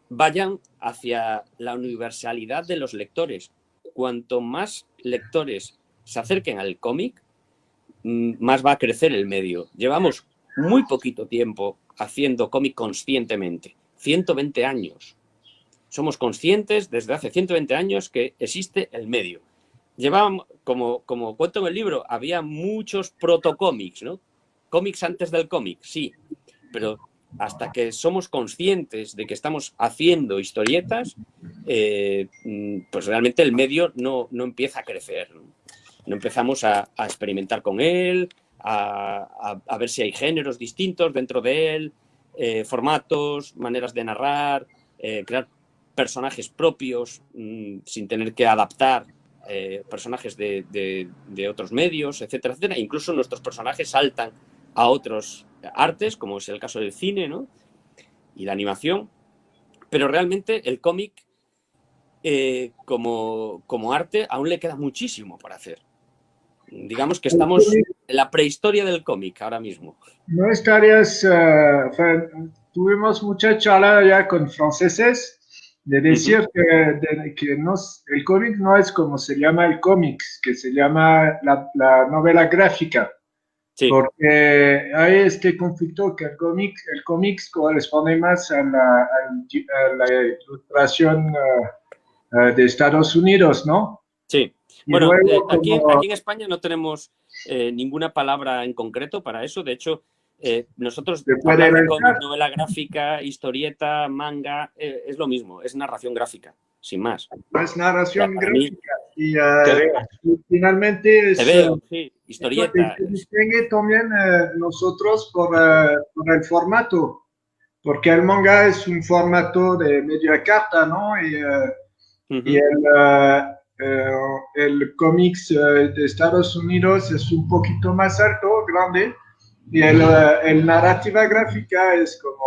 vayan hacia la universalidad de los lectores. Cuanto más lectores se acerquen al cómic, más va a crecer el medio. Llevamos muy poquito tiempo haciendo cómic conscientemente, 120 años. Somos conscientes desde hace 120 años que existe el medio. Llevábamos, como cuento en el libro, había muchos protocómics, ¿no? Cómics antes del cómic, sí, pero hasta que somos conscientes de que estamos haciendo historietas, pues realmente el medio no empieza a crecer, ¿no? No empezamos a experimentar con él, a ver si hay géneros distintos dentro de él, formatos, maneras de narrar, crear personajes propios sin tener que adaptar personajes de otros medios, etcétera, etcétera. Incluso nuestros personajes saltan a otros artes, como es el caso del cine, ¿no? Y la animación. Pero realmente el cómic, como arte, aún le queda muchísimo por hacer. Digamos que estamos en la prehistoria del cómic ahora mismo. ¿No estarías, tuvimos mucha charla ya con franceses de decir que el cómic no es como se llama el cómics, que se llama la novela gráfica? Sí. Porque hay este conflicto que el cómics corresponde más a la ilustración de Estados Unidos, ¿no? Sí. Y Bueno, luego aquí como- en España no tenemos ninguna palabra en concreto para eso. De hecho, nosotros ¿Se puede hablar de realizar? cómic, novela gráfica, historieta, manga, es lo mismo, es narración gráfica, sin más. Es narración Para mí, gráfica. Y veo. finalmente es... te veo, sí, Eso historieta. se distingue también nosotros por el formato, porque el manga es un formato de media carta, ¿no? Y el cómics de Estados Unidos es un poquito más alto, grande, y el narrativa gráfica es como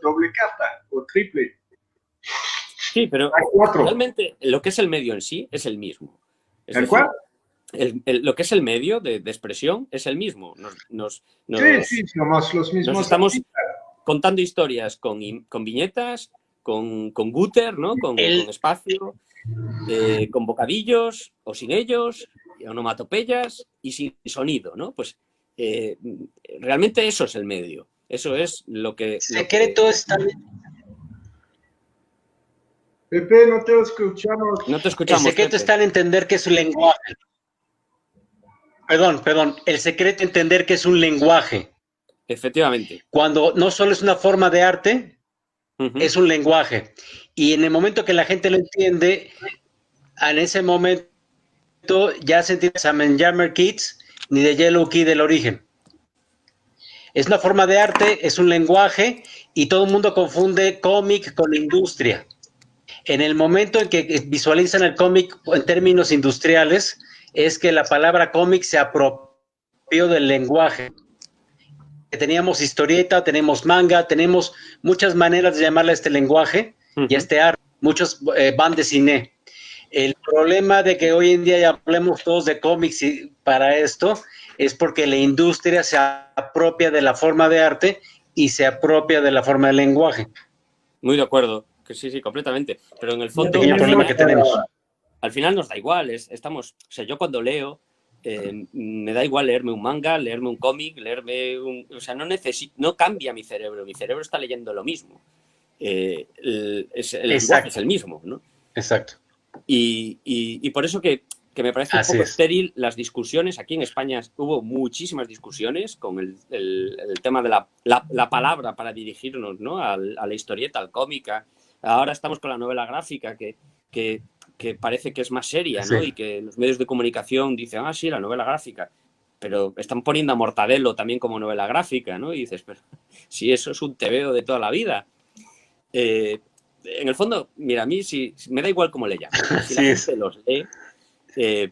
doble carta o triple. Sí, pero Hay 4. realmente lo que es el medio en sí es el mismo. Es ¿El decir, cuál? lo que es el medio de expresión es el mismo. Sí, somos los mismos. Nos estamos contando historias con viñetas, con gutter, ¿no? Con espacio, con bocadillos o sin ellos, onomatopeyas y sin sonido, ¿no? Pues realmente eso es el medio. Eso es lo que... Secreto está... Pepe, no te escuchamos. No te escuchamos. El secreto Pepe. está en entender que es un lenguaje. Perdón. El secreto es entender que es un lenguaje. Efectivamente. Cuando no solo es una forma de arte, es un lenguaje. Y en el momento que la gente lo entiende, en ese momento ya se entiende Sam Jammer Kids ni de Yellow Kid del origen. Es una forma de arte, es un lenguaje y todo el mundo confunde cómic con industria. En el momento en que visualizan el cómic en términos industriales, es que la palabra cómic se apropió del lenguaje. Teníamos historieta, tenemos manga, tenemos muchas maneras de llamarle a este lenguaje y a este arte. Muchos van de cine. El problema de que hoy en día ya hablemos todos de cómics para esto es porque la industria se apropia de la forma de arte y se apropia de la forma del lenguaje. Muy de acuerdo. Que sí, completamente. Pero en el fondo, Pequeño problema que tenemos. Al final nos da igual. O sea, yo cuando leo, me da igual leerme un manga, leerme un cómic, o sea, no cambia mi cerebro. Mi cerebro está leyendo lo mismo. El lenguaje es el mismo, ¿no? Exacto. Y por eso que me parece un poco estéril las discusiones. Aquí en España hubo muchísimas discusiones con el tema de la palabra para dirigirnos, ¿no? a la historieta, al cómic. Ahora estamos con la novela gráfica que parece que es más seria, ¿no? Y que los medios de comunicación dicen, sí, la novela gráfica. Pero están poniendo a Mortadelo también como novela gráfica, ¿no? Y dices, pero si eso es un tebeo de toda la vida. En el fondo, mira, a mí me da igual cómo le llaman. Si la gente los lee,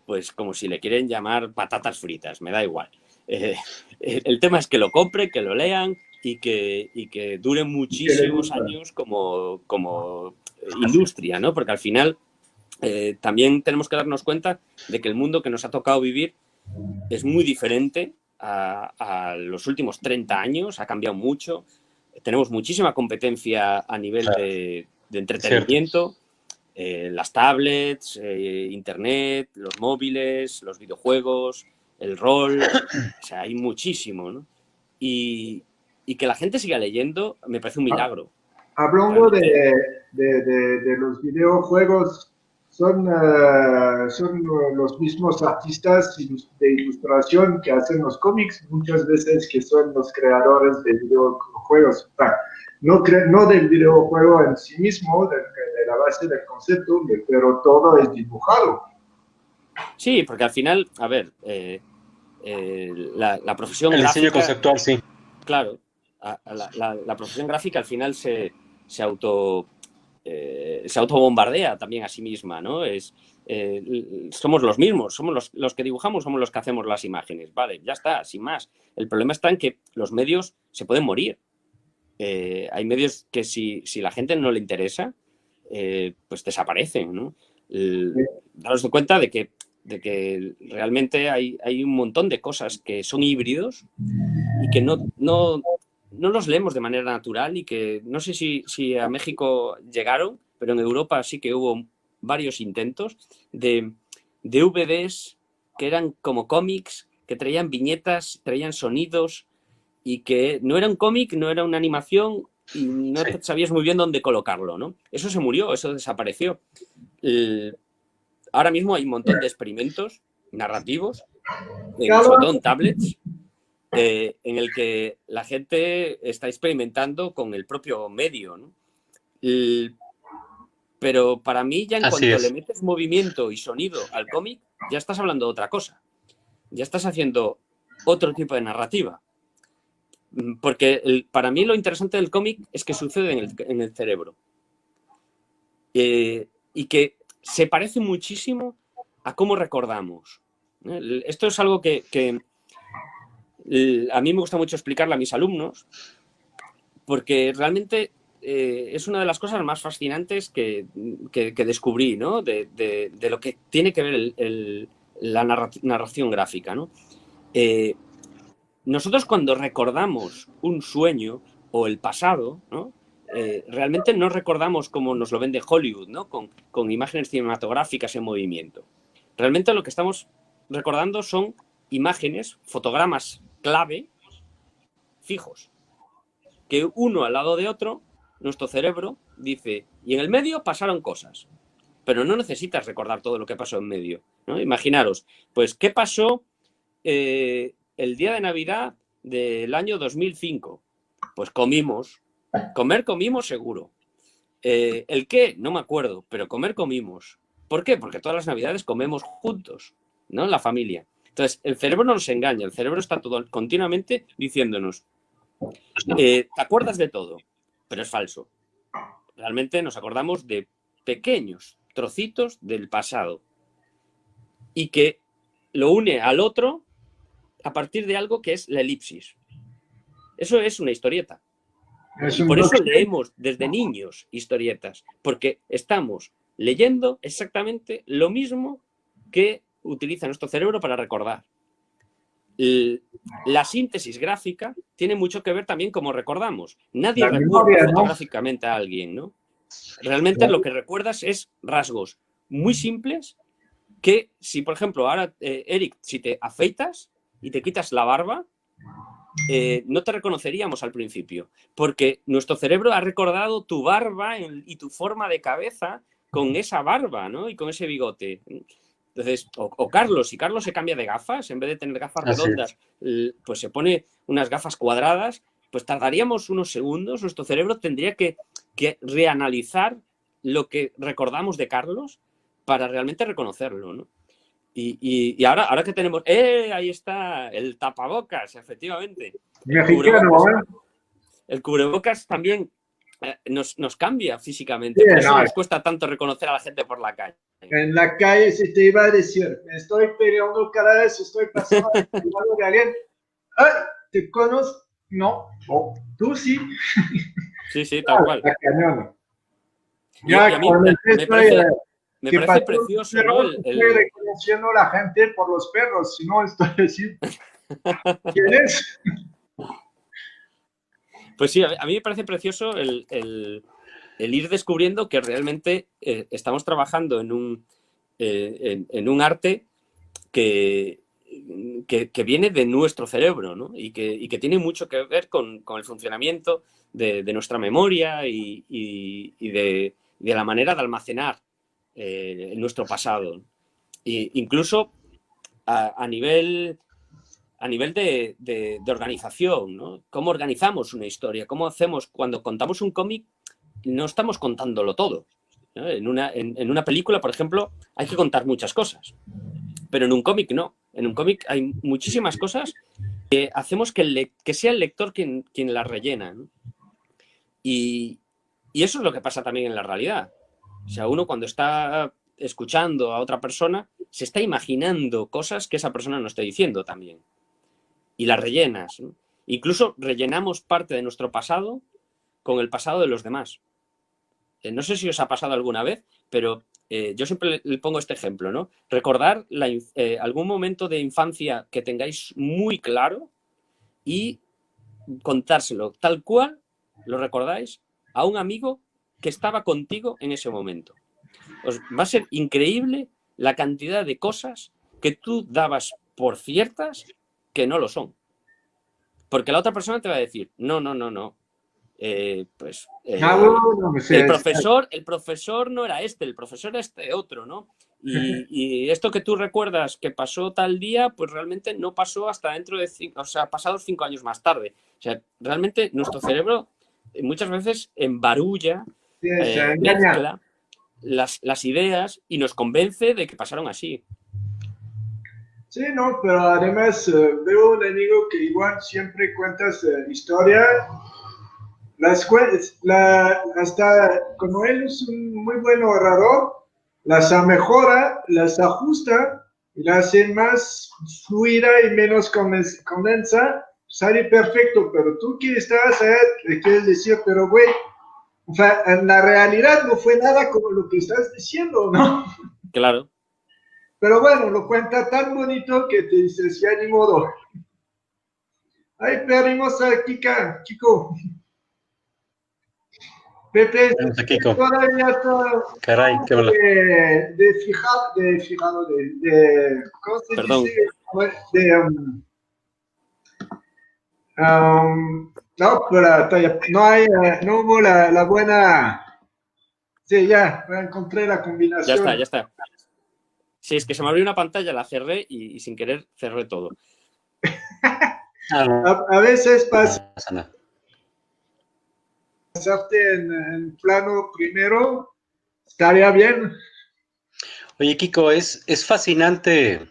pues como si le quieren llamar patatas fritas, me da igual. El tema es que lo compren, que lo lean y que dure muchísimos años como industria, ¿no? Porque al final también tenemos que darnos cuenta de que el mundo que nos ha tocado vivir es muy diferente a los últimos 30 años, ha cambiado mucho. Tenemos muchísima competencia a nivel de entretenimiento, las tablets, internet, los móviles, los videojuegos, el rol, o sea, hay muchísimo, ¿no? Y que la gente siga leyendo me parece un milagro. Hablando de los videojuegos, son los mismos artistas de ilustración que hacen los cómics, muchas veces que son los creadores de videojuegos. No del videojuego en sí mismo, de la base del concepto, pero todo es dibujado. Sí, porque al final, a ver, la profesión el gráfica... diseño conceptual, sí. Claro, la profesión gráfica al final se autobombardea también a sí misma, ¿no? somos los mismos, somos los que dibujamos, somos los que hacemos las imágenes. Vale, ya está, sin más. El problema está en que los medios se pueden morir. Hay medios que si la gente no le interesa, pues desaparecen, ¿no? Daros cuenta de que realmente hay un montón de cosas que son híbridos y que no los leemos de manera natural, y que no sé si a México llegaron, pero en Europa sí que hubo varios intentos de DVDs que eran como cómics, que traían viñetas, traían sonidos, y que no era un cómic, no era una animación, y no sabías muy bien dónde colocarlo, ¿no? Eso se murió, eso desapareció. Ahora mismo hay un montón de experimentos narrativos, sobre todo en tablets, en el que la gente está experimentando con el propio medio, ¿no? Pero para mí, ya en cuanto le metes movimiento y sonido al cómic, ya estás hablando de otra cosa. Ya estás haciendo otro tipo de narrativa. Porque para mí lo interesante del cómic es que sucede en el cerebro. Y que se parece muchísimo a cómo recordamos. Esto es algo que a mí me gusta mucho explicarle a mis alumnos, porque realmente es una de las cosas más fascinantes que descubrí, ¿no? De lo que tiene que ver la narración gráfica, ¿no? Nosotros, cuando recordamos un sueño o el pasado, ¿no? Realmente no recordamos como nos lo vende Hollywood, ¿no? Con imágenes cinematográficas en movimiento. Realmente lo que estamos recordando son imágenes, fotogramas clave, fijos, que uno al lado de otro, nuestro cerebro dice, y en el medio pasaron cosas, pero no necesitas recordar todo lo que pasó en medio, ¿no? Imaginaros, pues, ¿qué pasó el día de Navidad del año 2005? Pues comimos. Comimos seguro. ¿El qué? No me acuerdo, pero comimos. ¿Por qué? Porque todas las Navidades comemos juntos, ¿no? En la familia. Entonces, el cerebro no nos engaña, el cerebro está continuamente diciéndonos, te acuerdas de todo, pero es falso. Realmente nos acordamos de pequeños trocitos del pasado, y que lo une al otro a partir de algo que es la elipsis. Eso es una historieta. Por eso leemos desde niños historietas, porque estamos leyendo exactamente lo mismo que utiliza nuestro cerebro para recordar. La síntesis gráfica tiene mucho que ver también cómo recordamos. Nadie recuerda fotográficamente a alguien, ¿no? Realmente lo que recuerdas es rasgos muy simples que, si por ejemplo ahora, Eric, si te afeitas y te quitas la barba, no te reconoceríamos al principio, porque nuestro cerebro ha recordado tu barba y tu forma de cabeza con esa barba, ¿no? Y con ese bigote. Entonces, o Carlos, si Carlos se cambia de gafas, en vez de tener gafas redondas, pues se pone unas gafas cuadradas, pues tardaríamos unos segundos, nuestro cerebro tendría que reanalizar lo que recordamos de Carlos para realmente reconocerlo, ¿no? Y ahora que tenemos... ahí está el tapabocas, efectivamente. El cubrebocas también nos cambia físicamente. Sí, por eso nos cuesta tanto reconocer a la gente por la calle. En la calle se te iba a decir, me estoy peleando cada vez, estoy pasando de alguien. ¡Ay! ¿Te conozco? No. Oh, tú sí. Sí, tal cual. Ya, me parece precioso, ¿no? Estoy reconociendo a la gente por los perros, si no estoy diciendo ¿quién es? Pues sí, a mí me parece precioso el ir descubriendo que realmente estamos trabajando en un arte que viene de nuestro cerebro, ¿no? Y que tiene mucho que ver con el funcionamiento de nuestra memoria y de la manera de almacenar nuestro pasado. Incluso a nivel de organización, ¿no? ¿Cómo organizamos una historia? ¿Cómo hacemos cuando contamos un cómic? No estamos contándolo todo, ¿no? En una película, por ejemplo, hay que contar muchas cosas, pero en un cómic no. En un cómic hay muchísimas cosas que hacemos que sea el lector quien las rellena, ¿no? Y eso es lo que pasa también en la realidad. O sea, uno cuando está escuchando a otra persona, se está imaginando cosas que esa persona no está diciendo también. Y las rellenas, ¿no? Incluso rellenamos parte de nuestro pasado con el pasado de los demás. No sé si os ha pasado alguna vez, pero yo siempre le pongo este ejemplo, ¿no? Recordar algún momento de infancia que tengáis muy claro y contárselo tal cual lo recordáis a un amigo que estaba contigo en ese momento. Va a ser increíble la cantidad de cosas que tú dabas por ciertas que no lo son. Porque la otra persona te va a decir, no. Bueno, pues, el profesor no era este, el profesor era este otro, ¿no? Y esto que tú recuerdas que pasó tal día, pues realmente no pasó hasta dentro de pasados 5 años más tarde. O sea, realmente nuestro cerebro muchas veces embarulla, se engaña. mezcla las ideas y nos convence de que pasaron así. Sí, no, pero además veo un amigo que igual siempre cuentas historia. Hasta como él es un muy buen orador, las mejora, las ajusta y las hace más fluida y menos condensa, sale perfecto. Pero tú que estás ahí, quieres decir, pero güey, o sea, en la realidad no fue nada como lo que estás diciendo, ¿no? Claro. Pero bueno, lo cuenta tan bonito que te dices, ya ni modo. Ahí perdimos a Kiko. Pepe, todavía está. Caray, qué malo. ¿Cómo se Perdón. dice? No, pero no hubo la buena. Sí, ya encontré la combinación. Ya está. Sí, es que se me abrió una pantalla, la cerré y sin querer cerré todo. A veces pasa. Pasarte en plano primero, estaría bien. Oye, Kiko, es fascinante.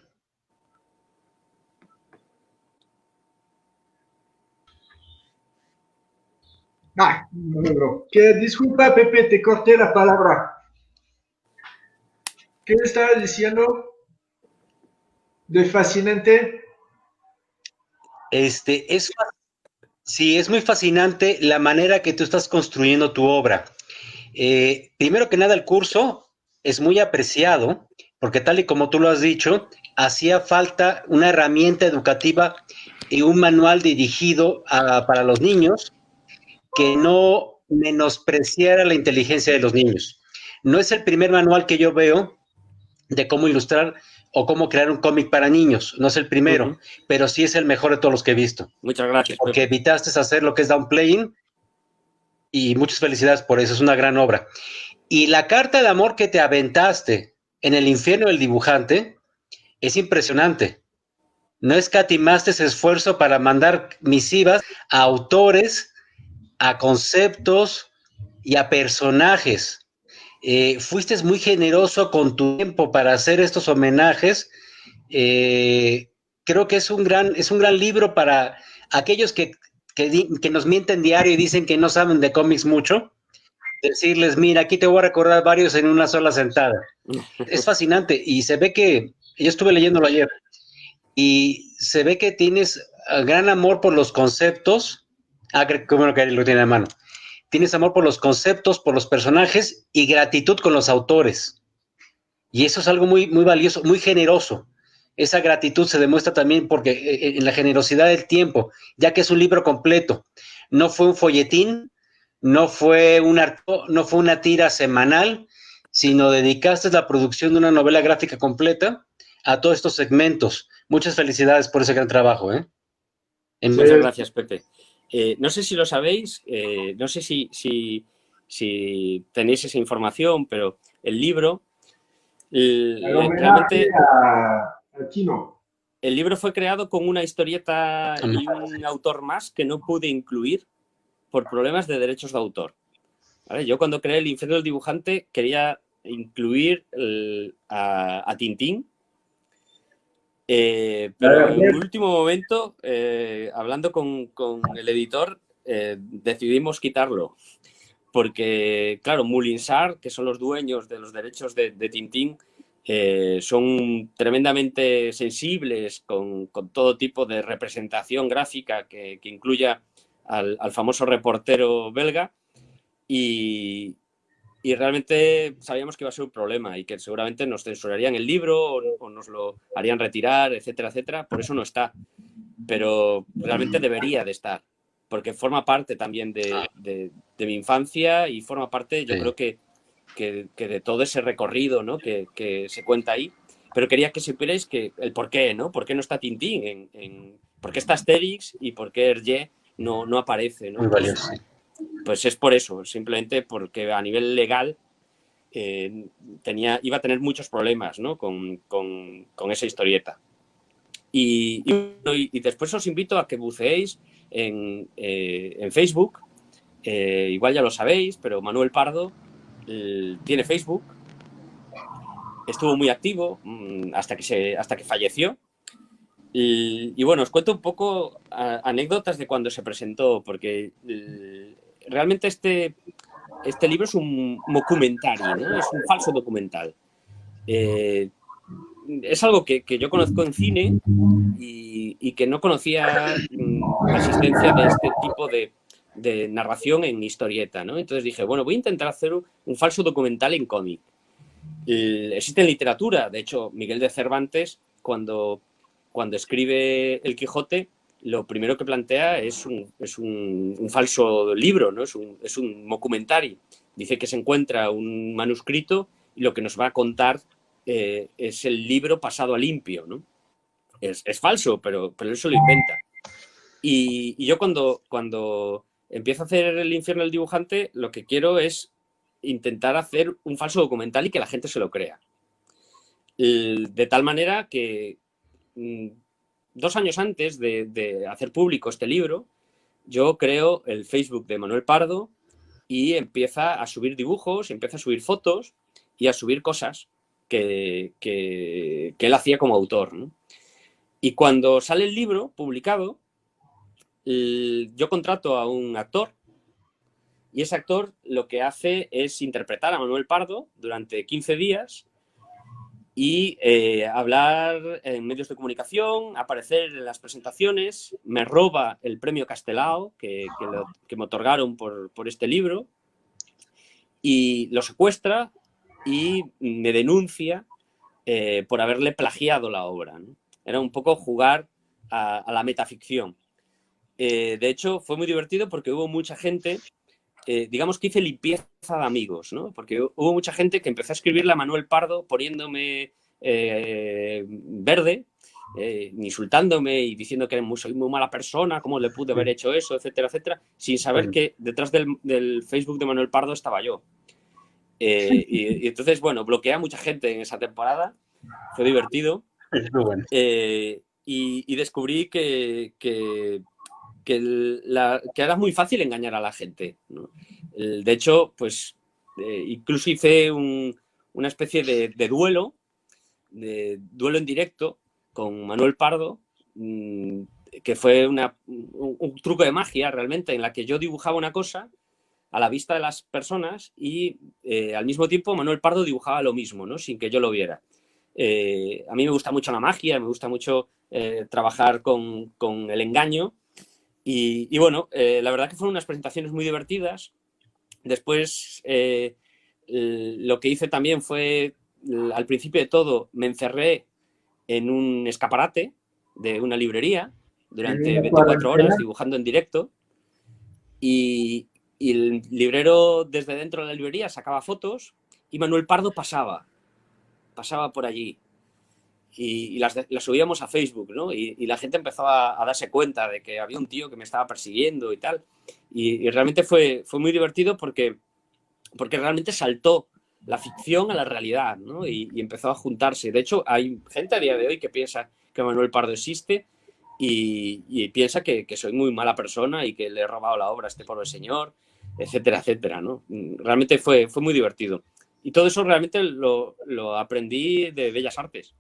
No logro. Disculpa, Pepe, te corté la palabra. ¿Qué estabas diciendo de fascinante? Sí, es muy fascinante la manera que tú estás construyendo tu obra. Primero que nada, el curso es muy apreciado, porque tal y como tú lo has dicho, hacía falta una herramienta educativa y un manual dirigido para los niños que no menospreciara la inteligencia de los niños. No es el primer manual que yo veo de cómo ilustrar o cómo crear un cómic para niños. No es el primero, pero sí es el mejor de todos los que he visto. Muchas gracias, porque Pepe. evitaste hacer lo que es downplaying y muchas felicidades por eso, es una gran obra. Y la carta de amor que te aventaste en el infierno del dibujante es impresionante. No escatimaste ese esfuerzo para mandar misivas a autores, a conceptos y a personajes. Fuiste muy generoso con tu tiempo para hacer estos homenajes. Creo que es un gran libro para aquellos que nos mienten diario y dicen que no saben de cómics mucho. Decirles, mira, aquí te voy a recordar varios en una sola sentada. Es fascinante y se ve que, yo estuve leyéndolo ayer, y se ve que tienes gran amor por los conceptos. Qué bueno que lo tiene a mano. Tienes amor por los conceptos, por los personajes y gratitud con los autores. Y eso es algo muy, muy valioso, muy generoso. Esa gratitud se demuestra también porque en la generosidad del tiempo, ya que es un libro completo. No fue un folletín, no fue una tira semanal, sino dedicaste la producción de una novela gráfica completa a todos estos segmentos. Muchas felicidades por ese gran trabajo, ¿eh? Muchas gracias, Pepe. No sé si lo sabéis, no sé si tenéis esa información, pero el libro realmente Aquí no. El libro fue creado con una historieta y un autor más que no pude incluir por problemas de derechos de autor. ¿Vale? Yo cuando creé El infierno del dibujante quería incluir a Tintín, pero en el último momento, hablando con el editor, decidimos quitarlo porque, claro, Moulinsart, que son los dueños de los derechos de Tintín, son tremendamente sensibles con todo tipo de representación gráfica que incluya al famoso reportero belga, y realmente sabíamos que iba a ser un problema y que seguramente nos censurarían el libro o nos lo harían retirar, etcétera, etcétera. Por eso no está, pero realmente debería de estar, porque forma parte también de mi infancia y forma parte, yo creo que de todo ese recorrido, ¿no? que se cuenta ahí. Pero quería que supierais el por qué, ¿no? ¿Por qué no está Tintín? ¿Por qué está Asterix y por qué Hergé no aparece, ¿no? Muy valioso. Pues es por eso, simplemente porque a nivel legal iba a tener muchos problemas, ¿no? con esa historieta. Y después os invito a que buceéis en Facebook. Igual ya lo sabéis, pero Manuel Pardo tiene Facebook. Estuvo muy activo hasta que falleció. Y bueno, os cuento un poco anécdotas de cuando se presentó, porque realmente este libro es un documental, ¿no? Es un falso documental. Es algo que yo conozco en cine y que no conocía la existencia de este tipo de narración en historieta, ¿no? Entonces dije, bueno, voy a intentar hacer un falso documental en cómic. Existe en literatura, de hecho, Miguel de Cervantes, cuando escribe El Quijote, lo primero que plantea es un falso libro, ¿no? Es un documentari. Dice que se encuentra un manuscrito y lo que nos va a contar es el libro pasado a limpio, ¿no? Es falso, pero él se lo inventa. Y yo cuando empiezo a hacer El infierno del dibujante, lo que quiero es intentar hacer un falso documental y que la gente se lo crea. De tal manera que 2 años antes de hacer público este libro, yo creo el Facebook de Manuel Pardo y empieza a subir dibujos, empieza a subir fotos y a subir cosas que él hacía como autor, ¿no? Y cuando sale el libro publicado, yo contrato a un actor y ese actor lo que hace es interpretar a Manuel Pardo durante 15 días y hablar en medios de comunicación, aparecer en las presentaciones. Me roba el premio Castelao que me otorgaron por este libro y lo secuestra y me denuncia por haberle plagiado la obra, ¿no? Era un poco jugar a la metaficción. De hecho, fue muy divertido porque hubo mucha gente, digamos que hice limpieza de amigos, ¿no? Porque hubo mucha gente que empezó a escribirle a Manuel Pardo poniéndome verde, insultándome y diciendo que soy muy mala persona, cómo le pude haber hecho eso, etcétera, etcétera, sin saber que detrás del Facebook de Manuel Pardo estaba yo. Y entonces, bueno, bloqueé a mucha gente en esa temporada, fue divertido. Es muy bueno. Y descubrí que era muy fácil engañar a la gente, ¿no? De hecho, pues incluso hice una especie de duelo en directo con Manuel Pardo, que fue un truco de magia realmente, en la que yo dibujaba una cosa a la vista de las personas y al mismo tiempo Manuel Pardo dibujaba lo mismo, ¿no? Sin que yo lo viera. A mí me gusta mucho la magia, me gusta mucho trabajar con el engaño y bueno, la verdad que fueron unas presentaciones muy divertidas. Después lo que hice también fue, al principio de todo, me encerré en un escaparate de una librería durante 24 horas dibujando en directo y el librero desde dentro de la librería sacaba fotos y Manuel Pardo pasaba por allí y las subíamos a Facebook, ¿no? Y la gente empezó a darse cuenta de que había un tío que me estaba persiguiendo y tal. Y realmente fue muy divertido porque realmente saltó la ficción a la realidad, ¿no? Y empezó a juntarse. De hecho, hay gente a día de hoy que piensa que Manuel Pardo existe y piensa que soy muy mala persona y que le he robado la obra a este pobre señor, etcétera, etcétera, ¿no? Realmente fue muy divertido. Y todo eso realmente lo aprendí de Bellas Artes.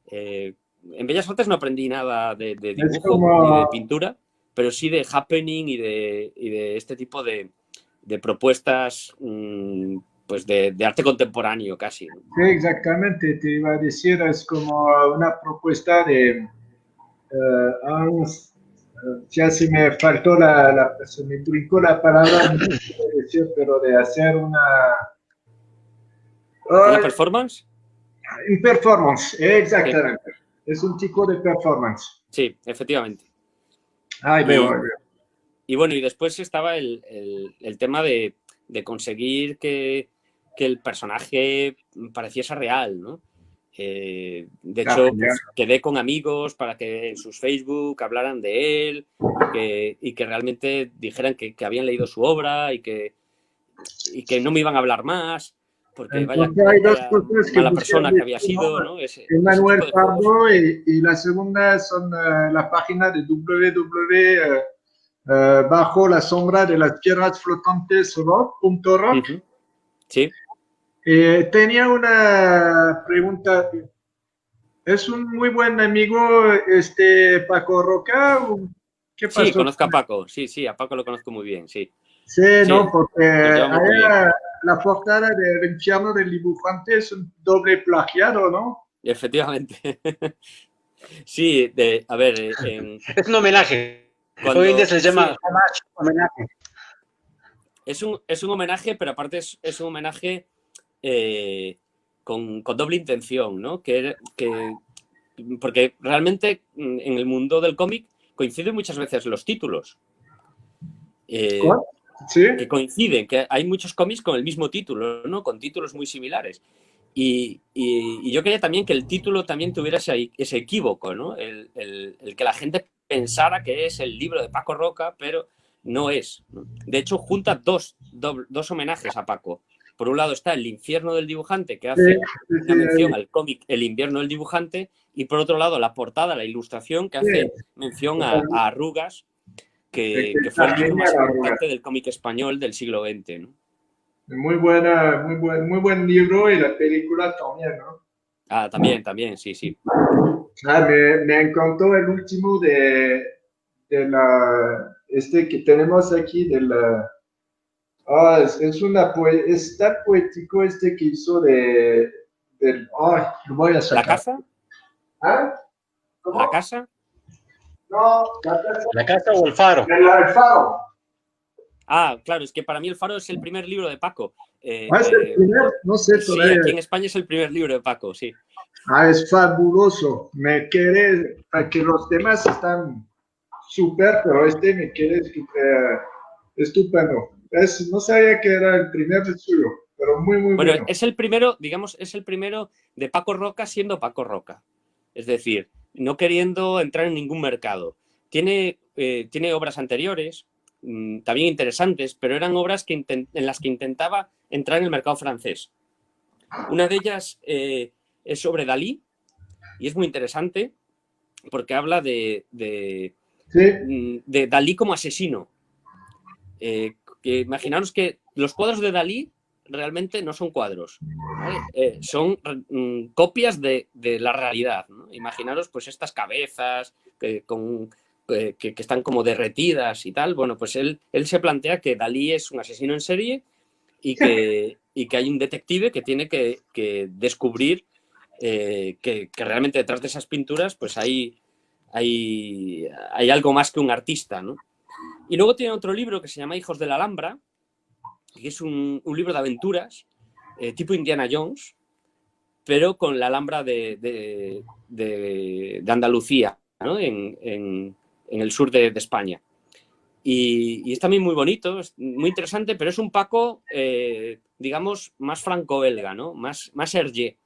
En Bellas Artes no aprendí nada de dibujo ni de pintura, pero sí de happening y de este tipo de propuestas pues de arte contemporáneo casi, ¿no? Sí, exactamente, te iba a decir, es como una propuesta de, ya se me faltó se me brincó la palabra, no quiero decir, pero de hacer ¿Una performance? Un performance, exactamente. Sí. Es un tipo de performance. Sí, efectivamente. Veo. Y bueno, y después estaba el tema de conseguir que el personaje pareciese real, ¿no? De hecho, pues, quedé con amigos para que en sus Facebook hablaran de él y que realmente dijeran que habían leído su obra y que no me iban a hablar más, porque vaya mala persona que había sido, ¿no? Emmanuel Pardo y la segunda son la página de bajo la sombra de las piedras flotantes rock.rock. Sí. Tenía una pregunta. ¿Es un muy buen amigo Paco Roca? ¿Qué pasó? Sí, conozco a Paco. Sí, a Paco lo conozco muy bien, sí. Sí, no, porque la portada del Infierno del Dibujante es un doble plagiado, ¿no? Efectivamente. Sí, a ver... es un homenaje. Hoy en día se llama homenaje. Es un homenaje, pero aparte es un homenaje con doble intención, ¿no? Porque realmente en el mundo del cómic coinciden muchas veces los títulos. ¿Sí? Que coinciden, que hay muchos cómics con el mismo título, ¿no? Con títulos muy similares. Y yo quería también que el título también tuviera ese equívoco, ¿no? El que la gente pensara que es el libro de Paco Roca, pero no es, ¿no? De hecho, junta dos homenajes a Paco. Por un lado está El infierno del dibujante, que hace una mención al cómic El invierno del dibujante, y por otro lado la portada, la ilustración, que hace mención a Arrugas, que fue el libro más importante del cómic español del siglo XX, ¿no? Muy buen libro, y la película también, ¿no? Ah, también, sí. Me encantó el último de que tenemos aquí de la... es tan poético que hizo lo voy a sacar. ¿La casa? ¿Ah? ¿Cómo? ¿La casa? No, ¿La casa o el faro? El faro. Ah, claro, es que para mí El faro es el primer libro de Paco. ¿Es el primer? No sé todavía. Sí, aquí en España es el primer libro de Paco, sí. Es fabuloso. Me quedé, que los demás están súper, pero me quedé estupendo. No sabía que era el primer de suyo, pero muy bueno. Es el primero, digamos, es el primero de Paco Roca siendo Paco Roca. Es decir, no queriendo entrar en ningún mercado. Tiene obras anteriores, también interesantes, pero eran obras en las que intentaba entrar en el mercado francés. Una de ellas es sobre Dalí, y es muy interesante porque habla de Dalí como asesino. Que imaginaros que los cuadros de Dalí realmente no son cuadros, ¿vale? Son copias de la realidad, ¿no? Imaginaros pues estas cabezas que están como derretidas y tal. Bueno, pues él se plantea que Dalí es un asesino en serie y que hay un detective que tiene que descubrir que realmente detrás de esas pinturas pues hay algo más que un artista, ¿no? Y luego tiene otro libro que se llama Hijos de la Alhambra, que es un libro de aventuras tipo Indiana Jones, pero con la Alhambra de Andalucía, ¿no? En el sur de España. Y es también muy bonito, es muy interesante, pero es un Paco, digamos, más franco-belga, ¿no? Más Hergé.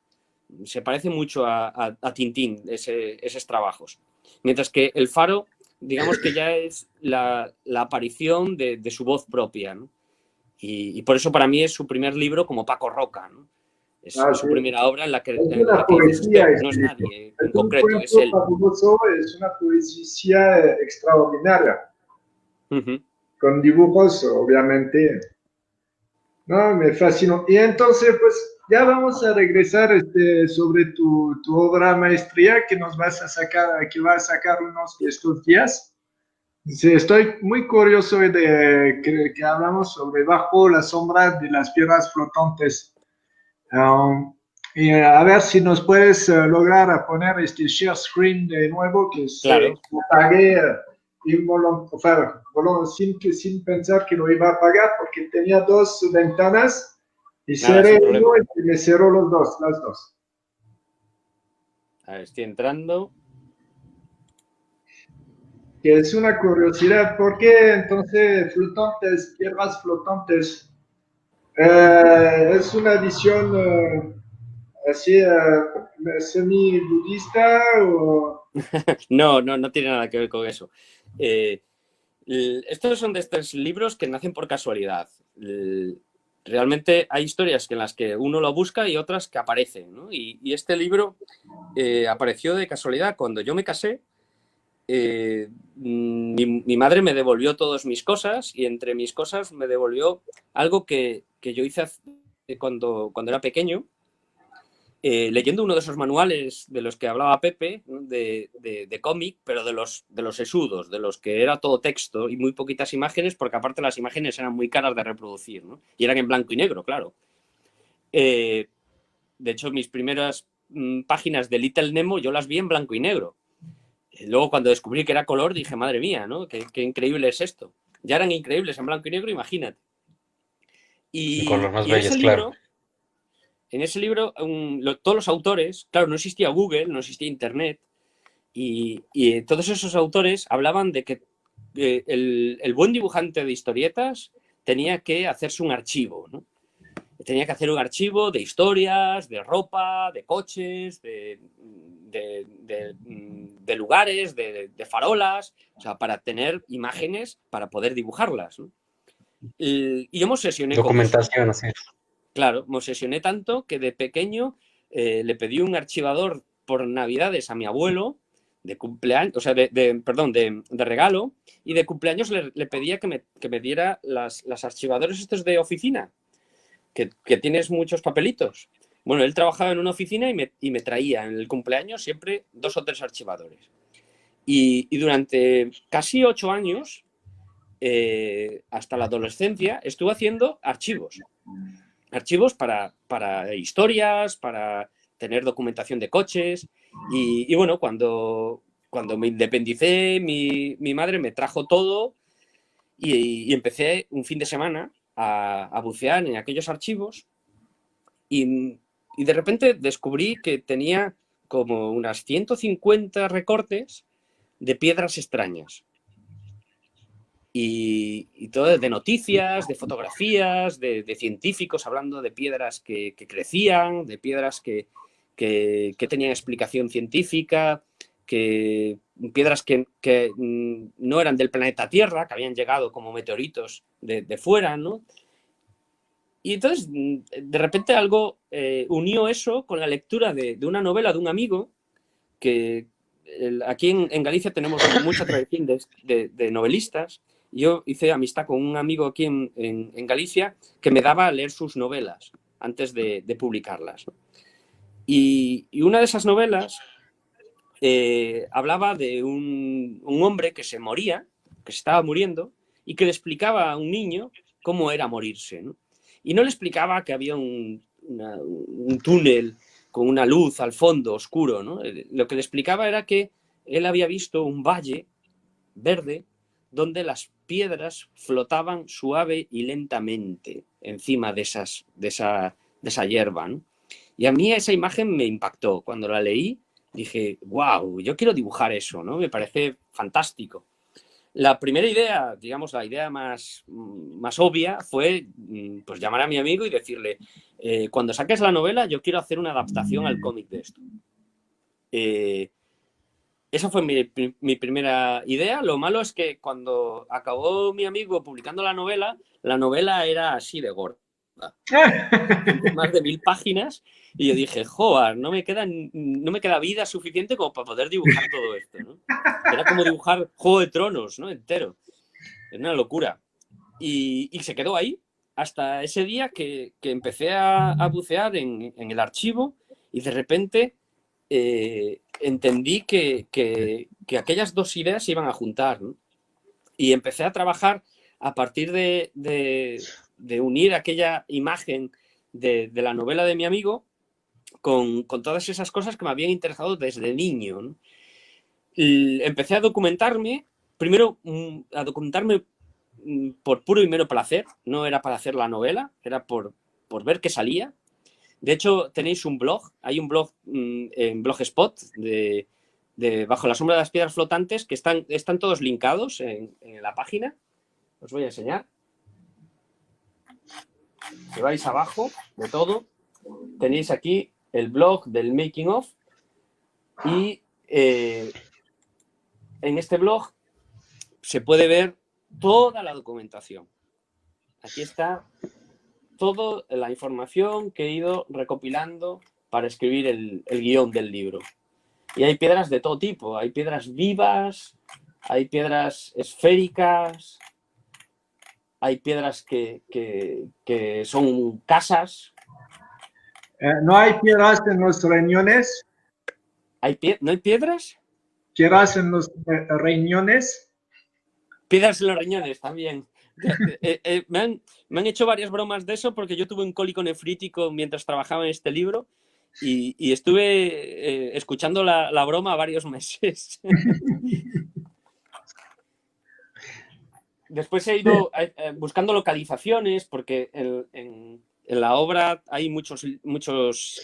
Se parece mucho a Tintín, esos trabajos. Mientras que El faro, digamos que ya es la aparición de su voz propia, ¿no? Y por eso para mí es su primer libro como Paco Roca, ¿no? Es su primera obra en la que poesía, no es nadie en concreto, es él. Es una poesía extraordinaria. Con dibujos, obviamente. No, me fascinó. Y entonces, pues, ya vamos a regresar sobre tu obra maestría que nos vas a sacar, que va a sacar unos de estos días. Sí, estoy muy curioso de que hablamos sobre bajo la sombra de las piedras flotantes. Y a ver si nos puedes lograr a poner este share screen de nuevo, que se Claro, apague o sea, sin pensar que lo iba a apagar, porque tenía dos ventanas y nada, cerré sin uno problema. y me cerró las dos. A ver, estoy entrando. Que es una curiosidad, ¿por qué entonces flotantes, piedras flotantes? Es una visión así semi-budista o... No, no, no tiene nada que ver con eso. Eh, estos son de estos libros que nacen por casualidad. Realmente hay historias en las que uno lo busca y otras que aparecen, ¿no? Y este libro apareció de casualidad cuando yo me casé. Mi madre me devolvió todas mis cosas y entre mis cosas me devolvió algo que yo hice cuando era pequeño, leyendo uno de esos manuales de los que hablaba Pepe, ¿no? de cómic, pero de los sesudos, de los que era todo texto y muy poquitas imágenes, porque aparte las imágenes eran muy caras de reproducir, ¿no? Y eran en blanco y negro, claro. De hecho, mis primeras páginas de Little Nemo yo las vi en blanco y negro. Luego, cuando descubrí que era color, dije, madre mía, ¿no? Qué increíble es esto. Ya eran increíbles en blanco y negro, imagínate. El color más Y bello, es claro. en ese libro, todos los autores, claro, no existía Google, no existía Internet, y todos esos autores hablaban de que el buen dibujante de historietas tenía que hacerse un archivo, ¿no? Tenía que hacer un archivo de historias, de ropa, de coches, de lugares, de farolas, o sea, para tener imágenes para poder dibujarlas, ¿no? Y yo me obsesioné con eso. Documentación, así. Claro, me obsesioné tanto que de pequeño le pedí un archivador por Navidades a mi abuelo de cumpleaños, o sea, perdón, de regalo, y de cumpleaños le pedía que me diera las archivadores estos de oficina, que tienes muchos papelitos. Bueno, él trabajaba en una oficina y me traía en el cumpleaños siempre 2 o 3 archivadores. Y durante casi 8 años, hasta la adolescencia, estuve haciendo archivos. Archivos para historias, para tener documentación de coches. Y bueno, cuando me independicé, mi madre me trajo todo y empecé un fin de semana a bucear en aquellos archivos y de repente descubrí que tenía como unas 150 recortes de piedras extrañas. Y todo de noticias, de fotografías, de científicos hablando de piedras que crecían, de piedras que tenían explicación científica, piedras que no eran del planeta Tierra, que habían llegado como meteoritos de fuera, ¿no? Y entonces, de repente algo unió eso con la lectura de una novela de un amigo que aquí en Galicia tenemos mucha tradición de novelistas. Yo hice amistad con un amigo aquí en Galicia que me daba a leer sus novelas antes de publicarlas. Y una de esas novelas hablaba de un hombre que se moría, que se estaba muriendo, y que le explicaba a un niño cómo era morirse, ¿no? Y no le explicaba que había un túnel con una luz al fondo oscuro, ¿no? Lo que le explicaba era que él había visto un valle verde donde las piedras flotaban suave y lentamente encima de esa hierba, ¿no? Y a mí esa imagen me impactó. Cuando la leí, dije, wow, yo quiero dibujar eso, ¿no? Me parece fantástico. La primera idea, digamos, la idea más obvia fue pues llamar a mi amigo y decirle, cuando saques la novela, yo quiero hacer una adaptación al cómic de esto. Esa fue mi primera idea. Lo malo es que cuando acabó mi amigo publicando la novela era así de gorda. Más de 1000 páginas y yo dije, joder, no me queda vida suficiente como para poder dibujar todo esto, ¿no? Era como dibujar Juego de Tronos, ¿no? Entero. Es una locura. Y se quedó ahí hasta ese día que empecé a bucear en el archivo y de repente entendí que aquellas dos ideas se iban a juntar, ¿no? Y empecé a trabajar a partir de unir aquella imagen de la novela de mi amigo con todas esas cosas que me habían interesado desde niño, ¿no? Y empecé a documentarme, primero a documentarme por puro y mero placer, no era para hacer la novela, era por ver qué salía. De hecho, tenéis un blog, hay un blog en Blogspot de Bajo la sombra de las piedras flotantes, que están todos linkados en la página. Os voy a enseñar. Si vais abajo de todo, tenéis aquí el blog del making of y en este blog se puede ver toda la documentación. Aquí está toda la información que he ido recopilando para escribir el guión del libro. Y hay piedras de todo tipo, hay piedras vivas, hay piedras esféricas, hay piedras que son casas. ¿No hay piedras en los riñones? ¿No hay piedras? ¿Piedras en los riñones? Piedras en los riñones también. Me han hecho varias bromas de eso porque yo tuve un cólico nefrítico mientras trabajaba en este libro y estuve escuchando la broma varios meses. Después he ido buscando localizaciones porque en la obra hay muchos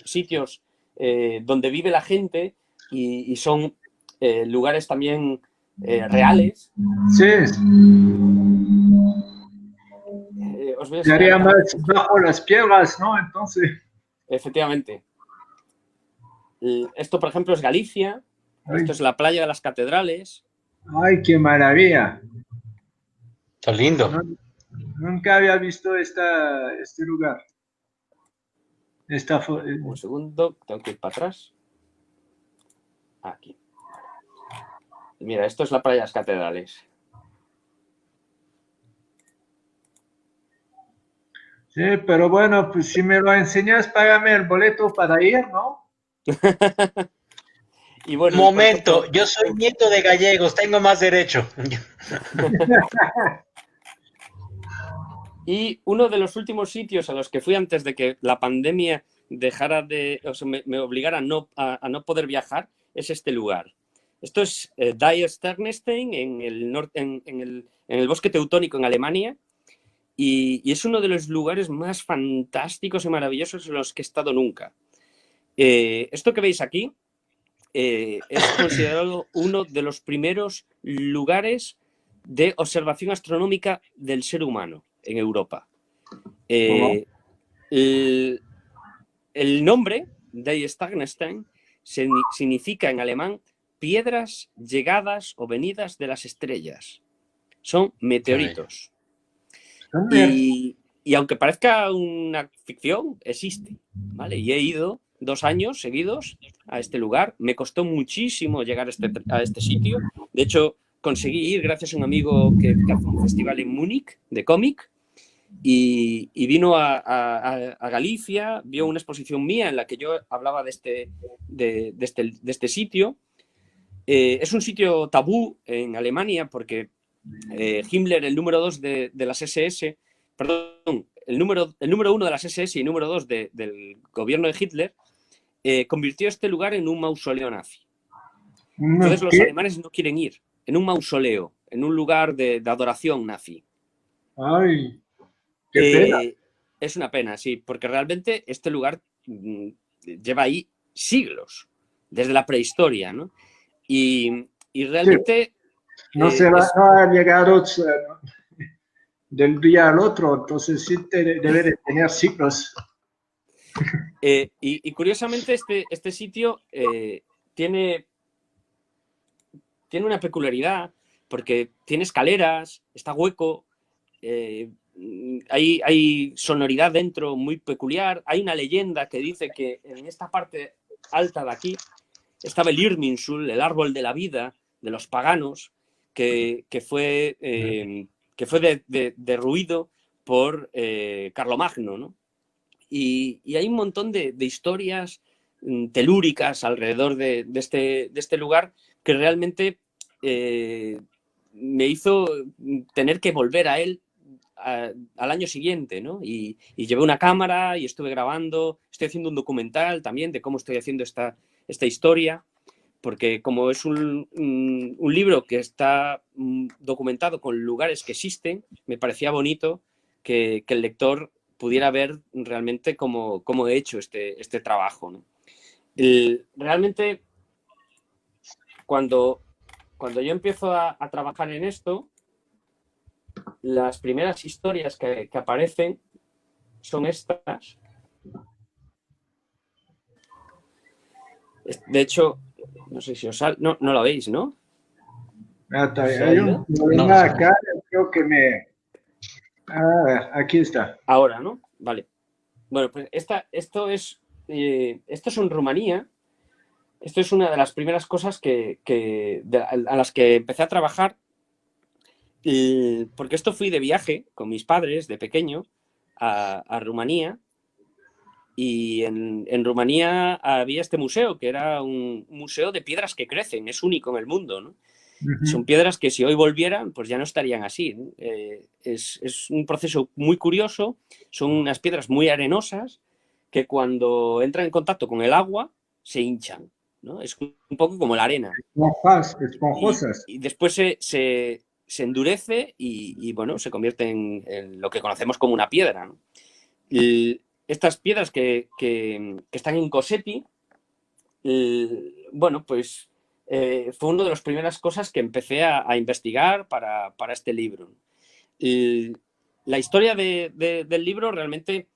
sitios donde vive la gente y son lugares también reales. Sí. Os voy a Sería más bajo las piedras, ¿no? Entonces. Efectivamente. Esto, por ejemplo, es Galicia. Ay. Esto es la playa de las catedrales. ¡Ay, qué maravilla! Está lindo. Nunca había visto este lugar. Un segundo, tengo que ir para atrás. Aquí. Mira, esto es la playa de las catedrales. Sí, pero bueno, pues si me lo enseñas, págame el boleto para ir, ¿no? Y bueno, Momento, yo soy nieto de gallegos, tengo más derecho. Y uno de los últimos sitios a los que fui antes de que la pandemia dejara me obligara a no poder viajar es este lugar. Esto es Dyer-Sternstein en el bosque teutónico en Alemania y es uno de los lugares más fantásticos y maravillosos en los que he estado nunca. Esto que veis aquí es considerado uno de los primeros lugares de observación astronómica del ser humano en Europa. El nombre de Sternstein significa en alemán piedras llegadas o venidas de las estrellas. Son meteoritos. Y aunque parezca una ficción, existe, ¿vale? Y he ido 2 años seguidos a este lugar. Me costó muchísimo llegar a este sitio. De hecho, conseguí ir gracias a un amigo que hace un festival en Múnich de cómic y vino a Galicia, vio una exposición mía en la que yo hablaba de este sitio. Es un sitio tabú en Alemania porque Himmler, el número 2 de las SS, perdón, el número 1 de las SS y el número 2 del gobierno de Hitler, convirtió este lugar en un mausoleo nazi. Entonces los alemanes no quieren ir en un mausoleo, en un lugar de adoración nazi. ¡Ay! ¡Qué pena! Es una pena, sí, porque realmente este lugar lleva ahí siglos, desde la prehistoria, ¿no? Y realmente... Sí. No ha llegado del día al otro, entonces sí debe de tener siglos. Y curiosamente este sitio tiene una peculiaridad porque tiene escaleras, está hueco, hay sonoridad dentro muy peculiar. Hay una leyenda que dice que en esta parte alta de aquí estaba el Irminsul, el árbol de la vida de los paganos, que fue derruido por Carlomagno, ¿no? Y hay un montón de historias telúricas alrededor de este lugar que realmente me hizo tener que volver a él al año siguiente, ¿no? Y llevé una cámara y estuve grabando. Estoy haciendo un documental también de cómo estoy haciendo esta historia, porque como es un libro que está documentado con lugares que existen, me parecía bonito que el lector pudiera ver realmente cómo he hecho este trabajo, ¿no? Realmente, cuando yo empiezo a trabajar en esto, las primeras historias que aparecen son estas. De hecho, no sé si os sale. No lo veis, ¿no? Hay un problema acá, creo que me... aquí está. Ahora, ¿no? Vale. Bueno, pues esto es en Rumanía. Esto es una de las primeras cosas a las que empecé a trabajar, porque esto fui de viaje con mis padres de pequeño a Rumanía, y en Rumanía había este museo, que era un museo de piedras que crecen, es único en el mundo, ¿no? Son piedras que si hoy volvieran, pues ya no estarían así, ¿no? Es un proceso muy curioso, son unas piedras muy arenosas que cuando entran en contacto con el agua se hinchan, ¿no? Es un poco como la arena. Esponjosas. Y después se endurece y, bueno, se convierte en lo que conocemos como una piedra, ¿no? Y estas piedras que están en Cosepi, bueno, pues fue una de las primeras cosas que empecé a investigar para este libro. La historia del libro realmente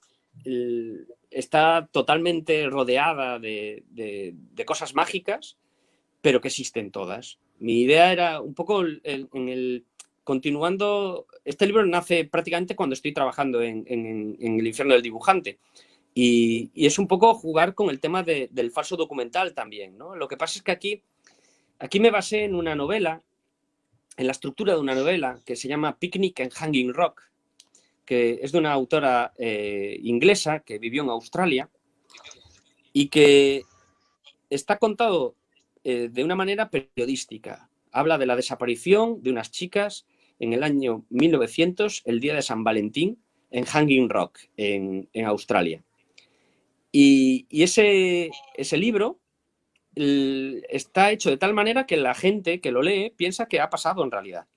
está totalmente rodeada de cosas mágicas, pero que existen todas. Mi idea era un poco continuando. Este libro nace prácticamente cuando estoy trabajando en El infierno del dibujante. Y es un poco jugar con el tema del falso documental también, ¿no? Lo que pasa es que aquí me basé en una novela, en la estructura de una novela que se llama Picnic en Hanging Rock, que es de una autora inglesa que vivió en Australia y que está contado de una manera periodística. Habla de la desaparición de unas chicas en el año 1900, el día de San Valentín, en Hanging Rock, en Australia. Y ese libro está hecho de tal manera que la gente que lo lee piensa que ha pasado en realidad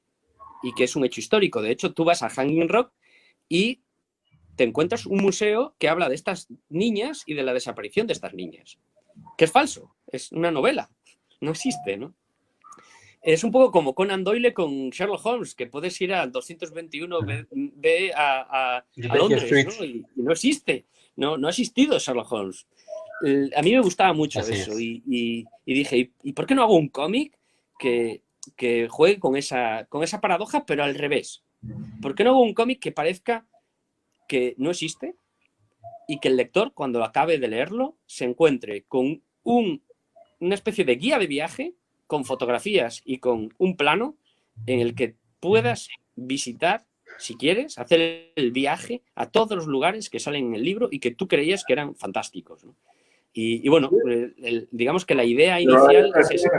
y que es un hecho histórico. De hecho, tú vas a Hanging Rock y te encuentras un museo que habla de estas niñas y de la desaparición de estas niñas, que es falso, es una novela, no existe, ¿no? Es un poco como Conan Doyle con Sherlock Holmes, que puedes ir al 221B a Londres, ¿no? Y no existe, no ha existido Sherlock Holmes. A mí me gustaba mucho eso y dije, ¿y por qué no hago un cómic que juegue con esa paradoja, pero al revés? ¿Por qué no hago un cómic que parezca que no existe y que el lector, cuando acabe de leerlo, se encuentre con una especie de guía de viaje con fotografías y con un plano en el que puedas visitar, si quieres, hacer el viaje a todos los lugares que salen en el libro y que tú creías que eran fantásticos, ¿no? Y bueno, digamos que la idea inicial es esa.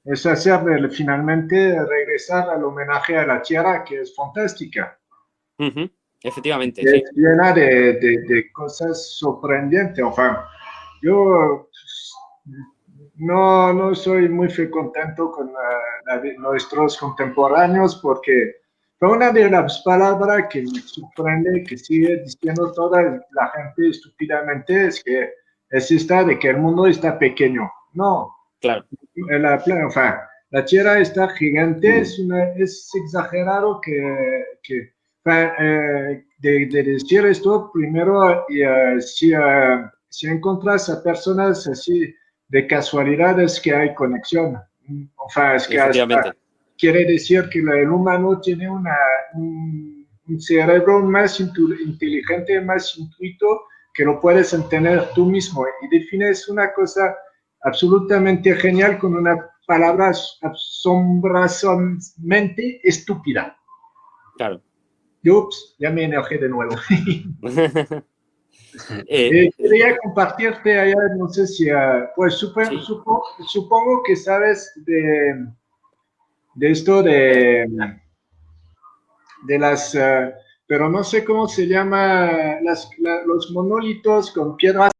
Es hacer finalmente regresar al homenaje a la tierra, que es fantástica. Efectivamente, es sí. Llena de cosas sorprendentes. Yo no soy muy contento con nuestros contemporáneos porque fue una de las palabras que me sorprende, que sigue diciendo toda la gente estúpidamente, es que es esta de que el mundo está pequeño. No. Claro. La tierra está gigante, es exagerado de decir esto. Primero, si encuentras a personas así de casualidades que hay conexión. Es que hasta quiere decir que el humano tiene un cerebro más inteligente, más intuito, que lo puedes entender tú mismo. Y defines una cosa absolutamente genial con una palabra asombrosamente estúpida. Claro. Ups, ya me enojé de nuevo. Quería compartirte allá, no sé si, pues supongo que sabes de esto de las, pero no sé cómo se llama, los monolitos con piedras